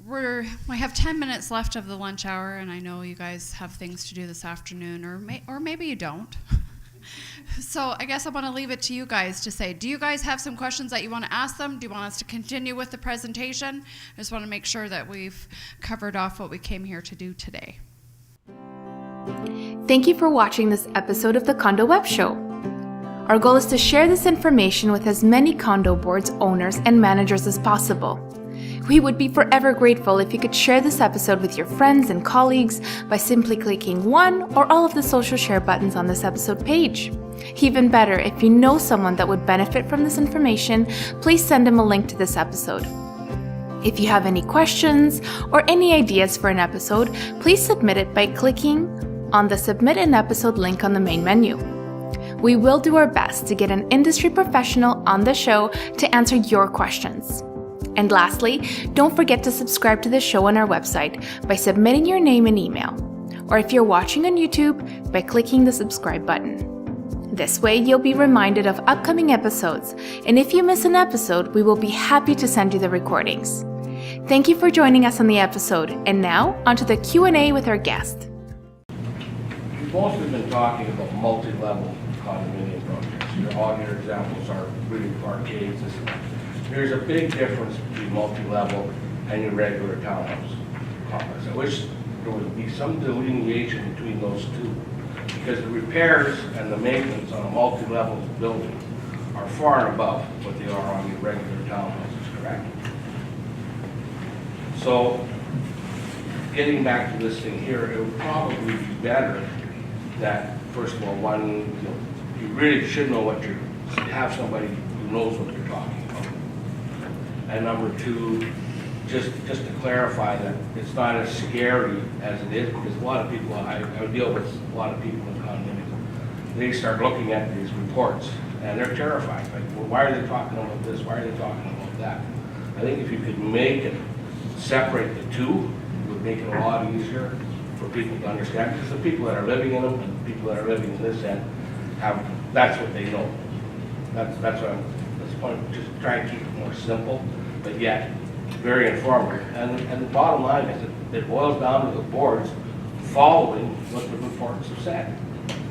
we have 10 minutes left of the lunch hour, and I know you guys have things to do this afternoon, or maybe you don't. So I guess I want to leave it to you guys to say, do you guys have some questions that you want to ask them? Do you want us to continue with the presentation? I just want to make sure that we've covered off what we came here to do today. Thank you for watching this episode of the Condo Web Show. Our goal is to share this information with as many condo boards, owners, and managers as possible. We would be forever grateful if you could share this episode with your friends and colleagues by simply clicking one or all of the social share buttons on this episode page. Even better, if you know someone that would benefit from this information, please send them a link to this episode. If you have any questions or any ideas for an episode, please submit it by clicking on the Submit an Episode link on the main menu. We will do our best to get an industry professional on the show to answer your questions. And lastly, don't forget to subscribe to the show on our website by submitting your name and email, or if you're watching on YouTube, by clicking the subscribe button. This way, you'll be reminded of upcoming episodes, and if you miss an episode, we will be happy to send you the recordings. Thank you for joining us on the episode, and now, onto the Q&A with our guest. We've mostly been talking about multi-level condominium projects. All your examples are really arcades. There's a big difference between multi-level and your regular townhouse complex. I wish there would be some delineation between those two, because the repairs and the maintenance on a multi-level building are far and above what they are on your regular townhouses, correct? So, getting back to this thing here, it would probably be better that, first of all, you really should know have somebody who knows what you're talking about. And number two, just to clarify that it's not as scary as it is, because a lot of people, I deal with a lot of people in condominiums, they start looking at these reports and they're terrified. Like, well, why are they talking about this? Why are they talking about that? I think if you could make it, separate the two, it would make it a lot easier. for people to understand, because the people that are living in them and the people that are living in this end that's what they know. That's what that's the point. Just try and keep it more simple, but yet very informative. And the bottom line is it boils down to the boards following what the reports have said.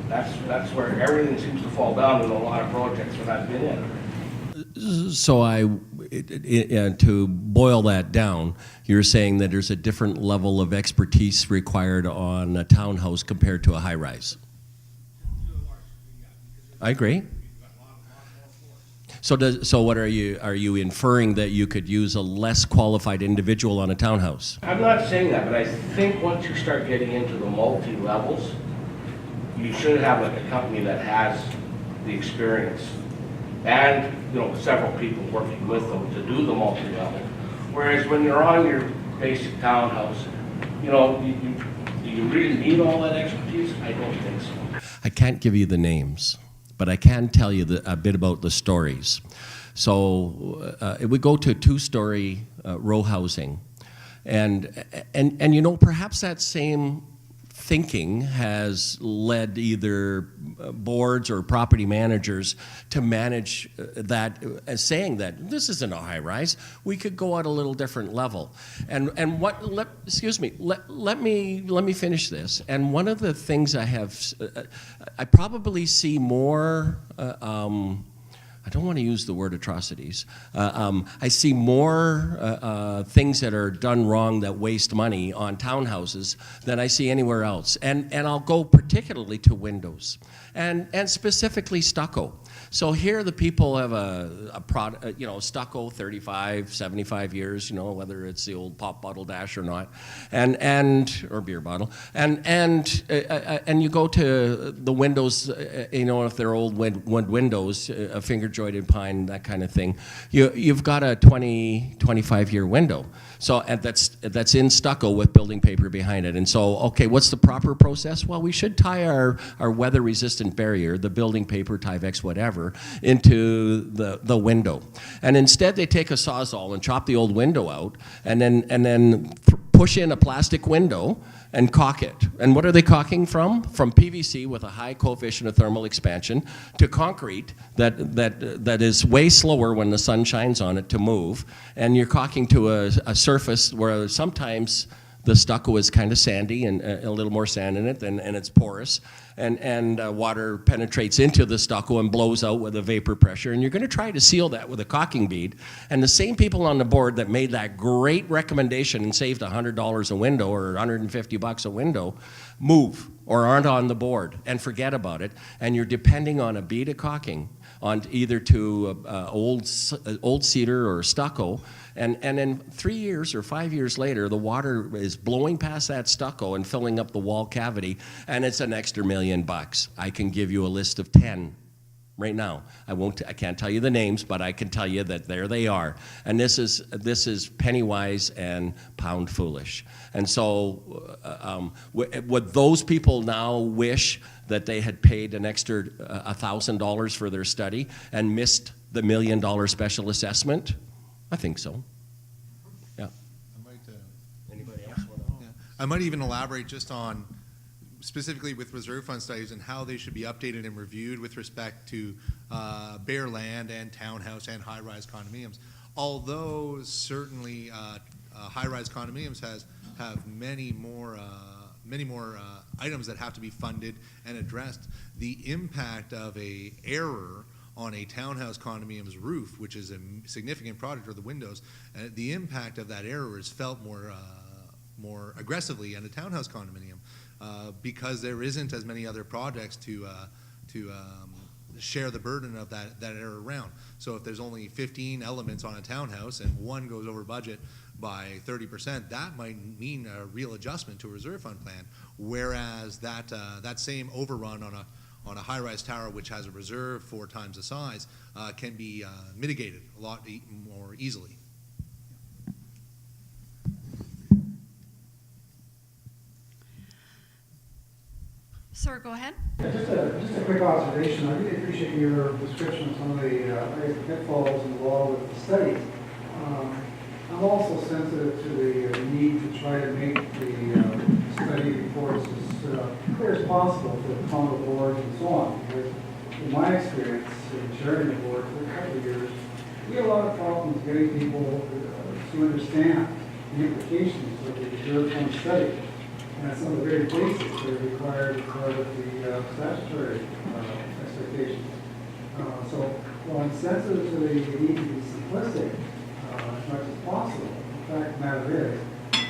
That's where everything seems to fall down in a lot of projects that I've been in. So to boil that down, you're saying that there's a different level of expertise required on a townhouse compared to a high-rise. I agree. So what are you inferring, that you could use a less qualified individual on a townhouse? I'm not saying that, but I think once you start getting into the multi-levels, you should have like a company that has the experience and several people working with them to do the multi-level. Whereas when you're on your basic townhouse, do you really need all that expertise? I don't think so. I can't give you the names, but I can tell you a bit about the stories. So we go to two-story row housing, and perhaps that same thinking has led either boards or property managers to manage that, saying that this isn't a high-rise. We could go at a little different level. And what? Excuse me. Let me finish this. And one of the things I probably see more. I don't want to use the word atrocities. I see more things that are done wrong that waste money on townhouses than I see anywhere else. And I'll go particularly to windows and specifically stucco. So here the people have a product, stucco 35, 75 years, whether it's the old pop bottle dash or not, or beer bottle, and you go to the windows, if they're old wood windows, a finger jointed pine, that kind of thing, you've got a 20, 25-year window. So that's in stucco with building paper behind it. And so, okay, what's the proper process? Well, we should tie our weather-resistant barrier, the building paper, Tyvek, whatever, into the window. And instead, they take a Sawzall and chop the old window out, and then push in a plastic window and caulk it. And what are they caulking from? From PVC with a high coefficient of thermal expansion to concrete that is way slower when the sun shines on it to move. And you're caulking to a surface where sometimes the stucco is kind of sandy and a little more sand in it, and it's porous. And water penetrates into the stucco and blows out with a vapor pressure. And you're going to try to seal that with a caulking bead. And the same people on the board that made that great recommendation and saved $100 a window or $150 a window move or aren't on the board and forget about it. And you're depending on a bead of caulking on either to old cedar or stucco. And then 3 years or 5 years later, the water is blowing past that stucco and filling up the wall cavity, and it's an extra $1 million. I can give you a list of 10 right now. I can't tell you the names, but I can tell you that there they are. And this is penny wise and pound foolish. And so would those people now wish that they had paid an extra $1,000 for their study and missed the $1 million special assessment? I think so. Yeah. Anybody else want to? Yeah. I might even elaborate just on specifically with reserve fund studies and how they should be updated and reviewed with respect to bare land and townhouse and high-rise condominiums. Although certainly high-rise condominiums have many more items that have to be funded and addressed, the impact of a error on a townhouse condominium's roof, which is a significant product, or the windows, the impact of that error is felt more aggressively in a townhouse condominium because there isn't as many other projects to share the burden of that error around. So if there's only 15 elements on a townhouse and one goes over budget by 30%, that might mean a real adjustment to a reserve fund plan, whereas that same overrun on a high-rise tower, which has a reserve 4 times the size, can be mitigated a lot more easily. Sir, go ahead. Yeah, just a quick observation. I really appreciate your description of some of the pitfalls involved with the study. I'm also sensitive to the need to try to make the study reports as clear as possible for the condo boards and so on. Because in my experience in chairing the board for a couple of years, we have a lot of problems getting people to understand the implications of the reserve fund study. And some of the very basics that are required as part of the statutory expectations. So while I'm sensitive to the need to be simplistic as much as possible, the fact of the matter is,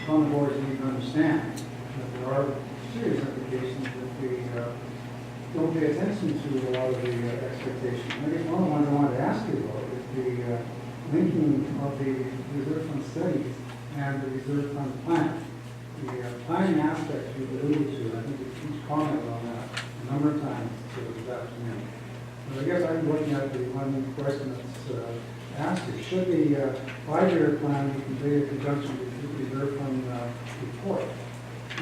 condo boards need to understand that there are serious implications if we don't pay attention to a lot of the expectations. I guess one of the ones I wanted to ask you about is the linking of the reserve fund studies and the reserve fund plan. The planning aspect you've alluded to, I think you've commented on that a number of times this afternoon. But I guess I'm looking at the one question that's asked you. Should the 5-year plan be completed in conjunction with the reserve fund report?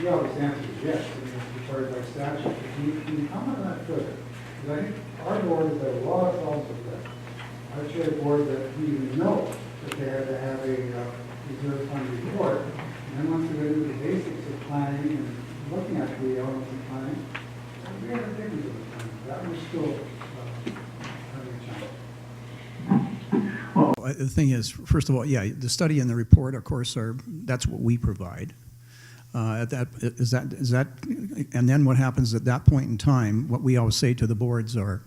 The obvious answer is yes. I mean, it's required by statute. But can you comment on that further? Because I think our board has had a lot of problems with that. I've chaired a board that didn't even know that they had to have a reserve fund report. And then once we get into the basics of planning and looking at the elements of planning, we have a difference of the planning. That was still having a challenge. Well, the thing is, first of all, yeah, the study and the report, of course, that's what we provide. And then what happens at that point in time, what we always say to the boards are,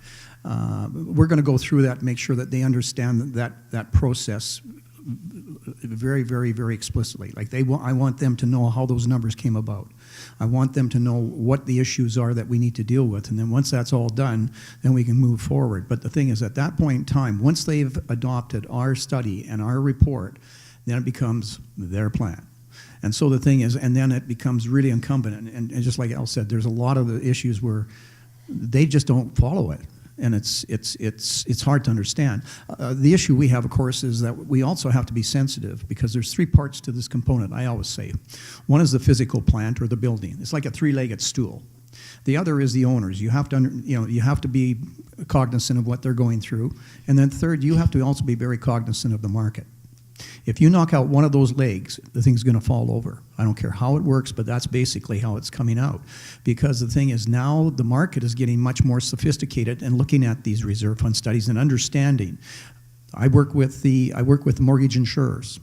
we're going to go through that and make sure that they understand that process very, very, very explicitly. Like I want them to know how those numbers came about. I want them to know what the issues are that we need to deal with. And then once that's all done, then we can move forward. But the thing is, at that point in time, once they've adopted our study and our report, then it becomes their plan. And so the thing is, and then it becomes really incumbent. And just like Al said, there's a lot of the issues where they just don't follow it. And it's hard to understand. The issue we have, of course, is that we also have to be sensitive because there's 3 parts to this component, I always say. One is the physical plant or the building. It's like a 3-legged stool. The other is the owners. You have to be cognizant of what they're going through. And then third, you have to also be very cognizant of the market. If you knock out one of those legs, the thing's going to fall over. I don't care how it works, but that's basically how it's coming out. Because the thing is, now the market is getting much more sophisticated and looking at these reserve fund studies and understanding. I work with the mortgage insurers.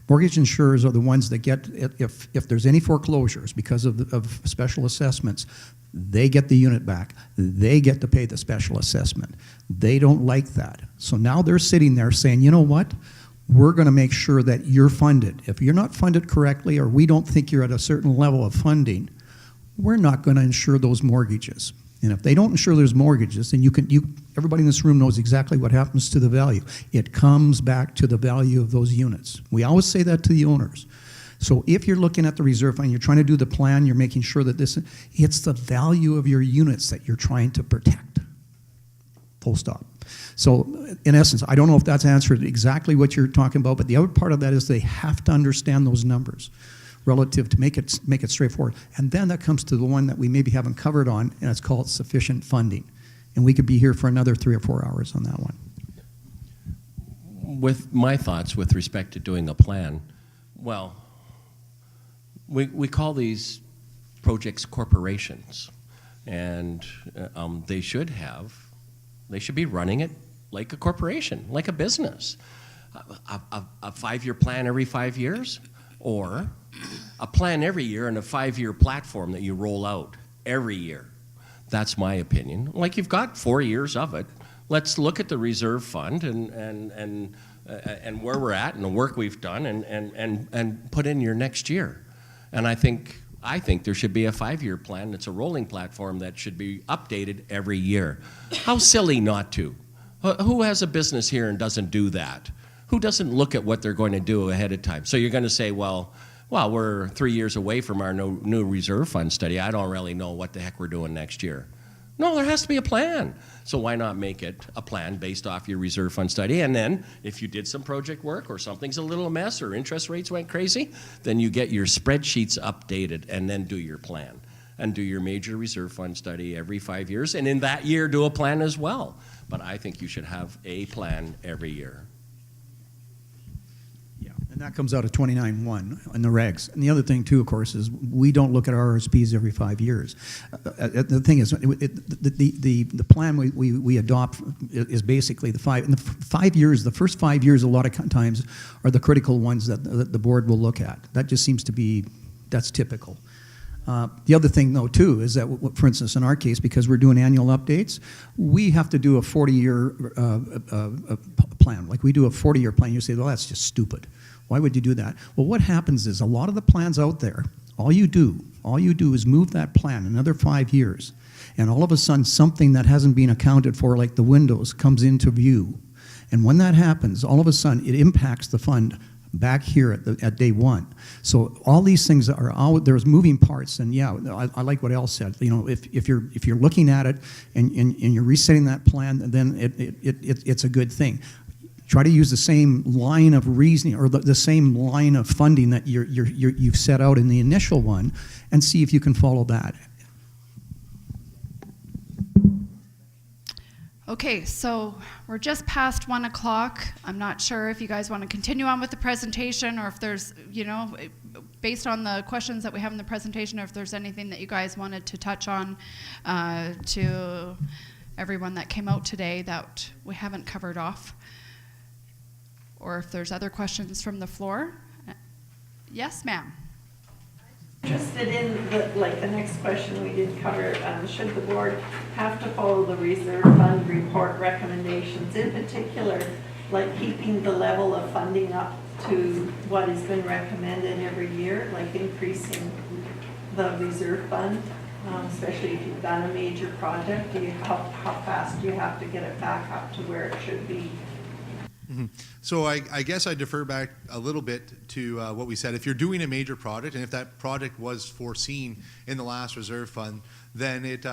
Mortgage insurers are the ones that get, if there's any foreclosures because of special assessments, they get the unit back. They get to pay the special assessment. They don't like that. So now they're sitting there saying, you know what? We're going to make sure that you're funded. If you're not funded correctly or we don't think you're at a certain level of funding, we're not going to insure those mortgages. And if they don't insure those mortgages, then everybody in this room knows exactly what happens to the value. It comes back to the value of those units. We always say that to the owners. So if you're looking at the reserve fund, you're trying to do the plan, you're making sure that it's the value of your units that you're trying to protect. Full stop. So in essence, I don't know if that's answered exactly what you're talking about, but the other part of that is they have to understand those numbers relative to make it straightforward. And then that comes to the one that we maybe haven't covered on, and it's called sufficient funding. And we could be here for another 3 or 4 hours on that one. With my thoughts with respect to doing a plan, well, we call these projects corporations, and they should be running it like a corporation, like a business. A 5-year plan every 5 years, or a plan every year and a 5-year platform that you roll out every year. That's my opinion. Like, you've got 4 years of it. Let's look at the reserve fund and where we're at and the work we've done and put in your next year. And I think there should be a 5-year plan that's a rolling platform that should be updated every year. How silly not to? Who has a business here and doesn't do that? Who doesn't look at what they're going to do ahead of time? So you're going to say, well, we're 3 years away from our new reserve fund study. I don't really know what the heck we're doing next year. No, there has to be a plan. So why not make it a plan based off your reserve fund study? And then if you did some project work or something's a little mess or interest rates went crazy, then you get your spreadsheets updated and then do your plan. And do your major reserve fund study every 5 years. And in that year, do a plan as well. But I think you should have a plan every year. Yeah, and that comes out of 29.1 in the regs. And the other thing too, of course, is we don't look at our RSPs every 5 years. The thing is, the plan we adopt is basically the 5. In the 5 years, the first 5 years, a lot of times are the critical ones that the board will look at. That just seems to be, that's typical. The other thing, though, too, is that, for instance, in our case, because we're doing annual updates, we have to do a 40-year plan. Like, we do a 40-year plan. You say, well, that's just stupid. Why would you do that? Well, what happens is a lot of the plans out there, all you do is move that plan another 5 years, and all of a sudden something that hasn't been accounted for, like the windows, comes into view. And when that happens, all of a sudden it impacts the fund back here at day one. So all these things there's moving parts, and yeah, I like what Al said. You know, if you're looking at it and you're resetting that plan, then it's a good thing. Try to use the same line of reasoning or the same line of funding that you've set out in the initial one, and see if you can follow that. Okay, so we're just past 1 o'clock. I'm not sure if you guys want to continue on with the presentation, or if there's, you know, based on the questions that we have in the presentation, or if there's anything that you guys wanted to touch on to everyone that came out today that we haven't covered off, or if there's other questions from the floor. Yes, ma'am. Interested in the next question we did cover, should the board have to follow the reserve fund report recommendations, in particular, like keeping the level of funding up to what has been recommended every year, like increasing the reserve fund, especially if you've done a major project? How fast do you have to get it back up to where it should be? Mm-hmm. So I guess I defer back a little bit to what we said. If you're doing a major project, and if that project was foreseen in the last reserve fund, then it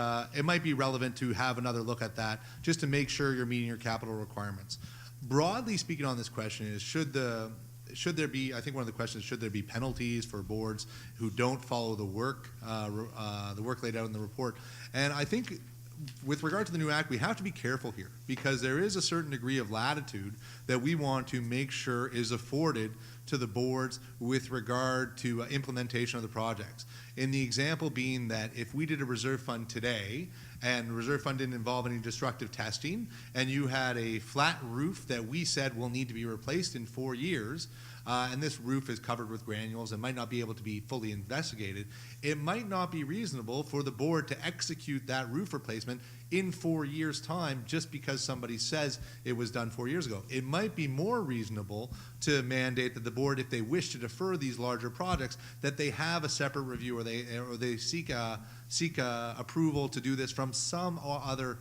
might be relevant to have another look at that, just to make sure you're meeting your capital requirements. Broadly speaking on this question is, should there be, I think one of the questions, should there be penalties for boards who don't follow the work laid out in the report? And I think with regard to the new act, we have to be careful here, because there is a certain degree of latitude that we want to make sure is afforded to the boards with regard to implementation of the projects. In the example being that if we did a reserve fund today, and reserve fund didn't involve any destructive testing, and you had a flat roof that we said will need to be replaced in 4 years, and this roof is covered with granules and might not be able to be fully investigated, it might not be reasonable for the board to execute that roof replacement in 4 years' time just because somebody says it was done 4 years ago. It might be more reasonable to mandate that the board, if they wish to defer these larger projects, that they have a separate review, or they seek approval to do this from some other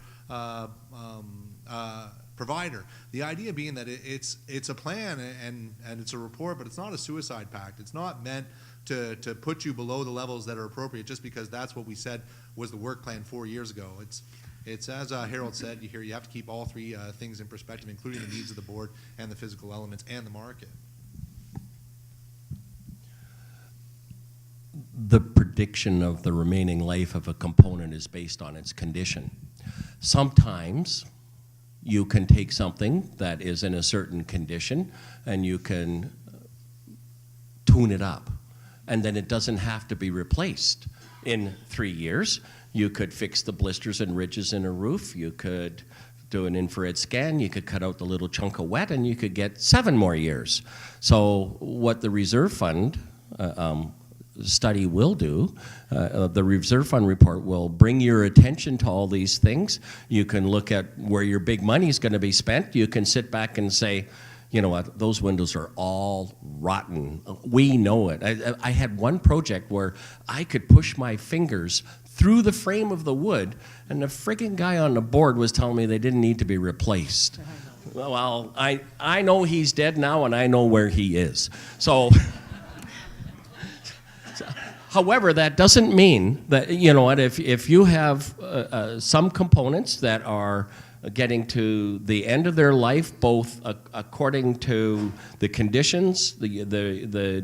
provider. The idea being that it's a plan and it's a report, but it's not a suicide pact. It's not meant to put you below the levels that are appropriate just because that's what we said was the work plan 4 years ago. It's as Harold said, you have to keep all three things in perspective, including the needs of the board and the physical elements and the market. The prediction of the remaining life of a component is based on its condition. Sometimes you can take something that is in a certain condition and you can tune it up, and then it doesn't have to be replaced in 3 years. You could fix the blisters and ridges in a roof, you could do an infrared scan, you could cut out the little chunk of wet, and you could get 7 more years. So what the reserve fund study will do, the reserve fund report will bring your attention to all these things. You can look at where your big money is going to be spent. You can sit back and say, you know what, those windows are all rotten. We know it. I had one project where I could push my fingers through the frame of the wood, and the friggin' guy on the board was telling me they didn't need to be replaced. Well, I know he's dead now, and I know where he is. So... However, that doesn't mean that, you know what, if you have some components that are getting to the end of their life, both according to the conditions, the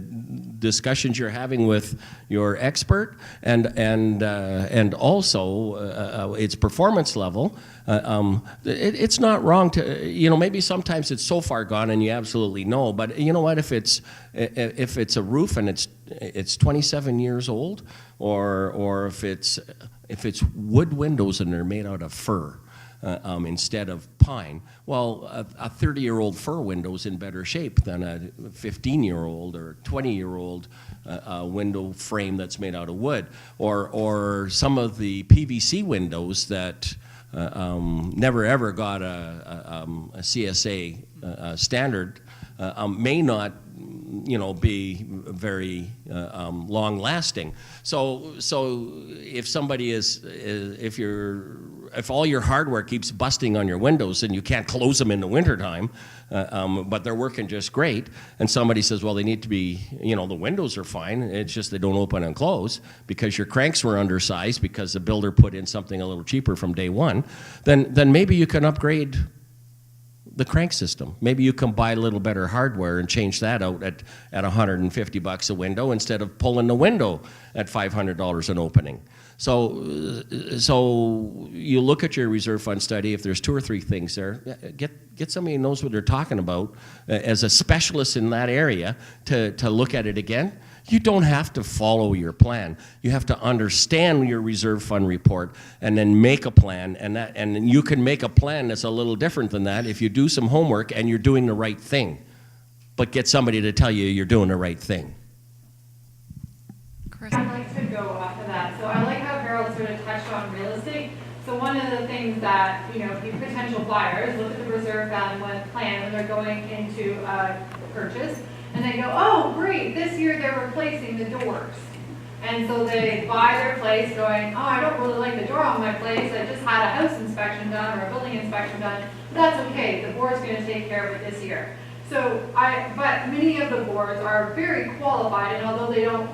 discussions you're having with your expert, and also its performance level. It's not wrong to, maybe sometimes it's so far gone and you absolutely know, but you know what, if it's a roof and it's 27 years old, or if it's wood windows and they're made out of fir, instead of pine, well, a 30-year-old fir window is in better shape than a 15-year-old or 20-year-old window frame that's made out of wood, or some of the PVC windows that never ever got a CSA standard may not, be very long-lasting. So if somebody if all your hardware keeps busting on your windows and you can't close them in the wintertime, but they're working just great, and somebody says, well, they need to be, the windows are fine, it's just they don't open and close because your cranks were undersized because the builder put in something a little cheaper from day one, then maybe you can upgrade the crank system. Maybe you can buy a little better hardware and change that out at $150 a window instead of pulling the window at $500 an opening. So you look at your reserve fund study. If there's 2 or 3 things there, get somebody who knows what they're talking about as a specialist in that area to look at it again. You don't have to follow your plan. You have to understand your reserve fund report and then make a plan. And you can make a plan that's a little different than that if you do some homework and you're doing the right thing. But get somebody to tell you you're doing the right thing. Chris. I'd like to go off of that. So I like how Harold sort of touched on real estate. So one of the things that, potential buyers look at the reserve fund plan when they're going into a purchase, and they go, oh, great, this year they're replacing the doors. And so they buy their place going, oh, I don't really like the door on my place. I just had a house inspection done or a building inspection done. But that's okay. The board's going to take care of it this year. But many of the boards are very qualified, and although they don't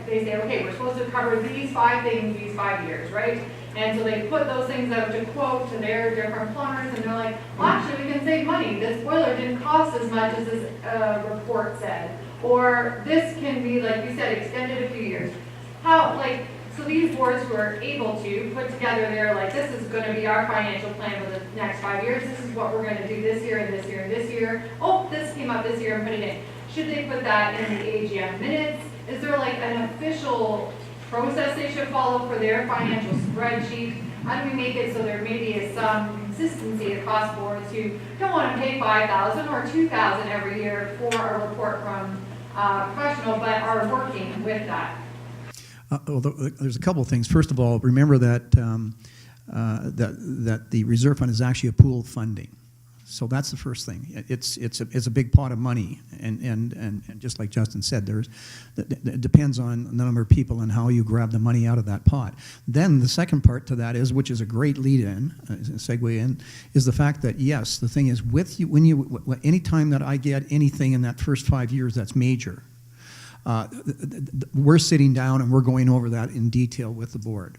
they say, okay, we're supposed to cover these 5 things these 5 years, right? And so they put those things out to quote to their different plumbers, and they're like, well, actually, we can save money. This boiler didn't cost as much as this report said. Or this can be, like you said, extended a few years. So these boards who are able to put together this is going to be our financial plan for the next 5 years. This is what we're going to do this year and this year and this year. Oh, this came up this year and put it in. Should they put that in the AGM minutes? Is there an official process they should follow for their financial spreadsheet? How do we make it so there maybe is some consistency across boards who don't want to pay $5,000 or $2,000 every year for a report from a professional, but are working with that? Well, there's a couple of things. First of all, remember that that the reserve fund is actually a pool of funding. So that's the first thing. It's a big pot of money, and just like Justin said, it depends on the number of people and how you grab the money out of that pot. Then the second part to that is, which is a great lead-in, segue in, is the fact that yes, the thing is with you any time that I get anything in that first 5 years that's major, we're sitting down and we're going over that in detail with the board.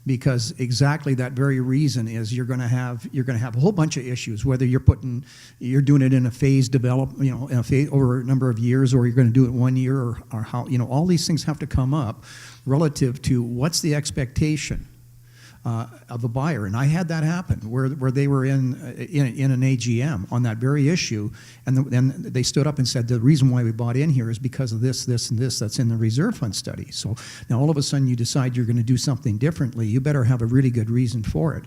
Because exactly that very reason is you're going to have a whole bunch of issues, whether you're doing it in a phase over a number of years, or you're going to do it 1 year, or how, all these things have to come up relative to what's the expectation of a buyer. And I had that happen where they were in an AGM on that very issue, and then they stood up and said the reason why we bought in here is because of this, this, and this that's in the reserve fund study. So now all of a sudden you decide you're going to do something differently. You better have a really good reason for it.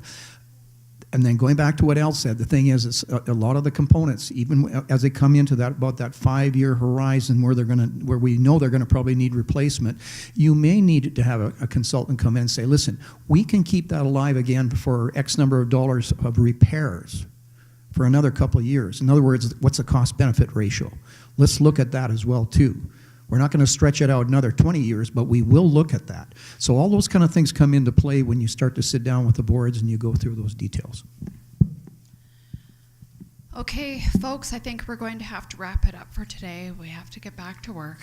And then going back to what Al said, the thing is a lot of the components, even as they come into that 5-year horizon where we know they're going to probably need replacement, you may need to have a consultant come in and say, listen, we can keep that alive again for X number of dollars of repairs for another couple of years. In other words, what's the cost-benefit ratio? Let's look at that as well too. We're not going to stretch it out another 20 years, but we will look at that. So all those kind of things come into play when you start to sit down with the boards and you go through those details. Okay, folks, I think we're going to have to wrap it up for today. We have to get back to work.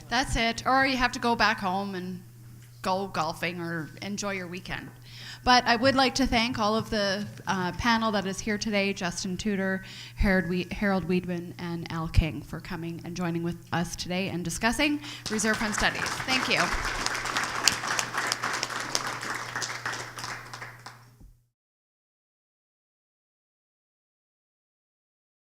That's it. Or you have to go back home and go golfing or enjoy your weekend. But I would like to thank all of the panel that is here today, Justin Tudor, Harold Weidman, and Allan King, for coming and joining with us today and discussing reserve fund studies. Thank you.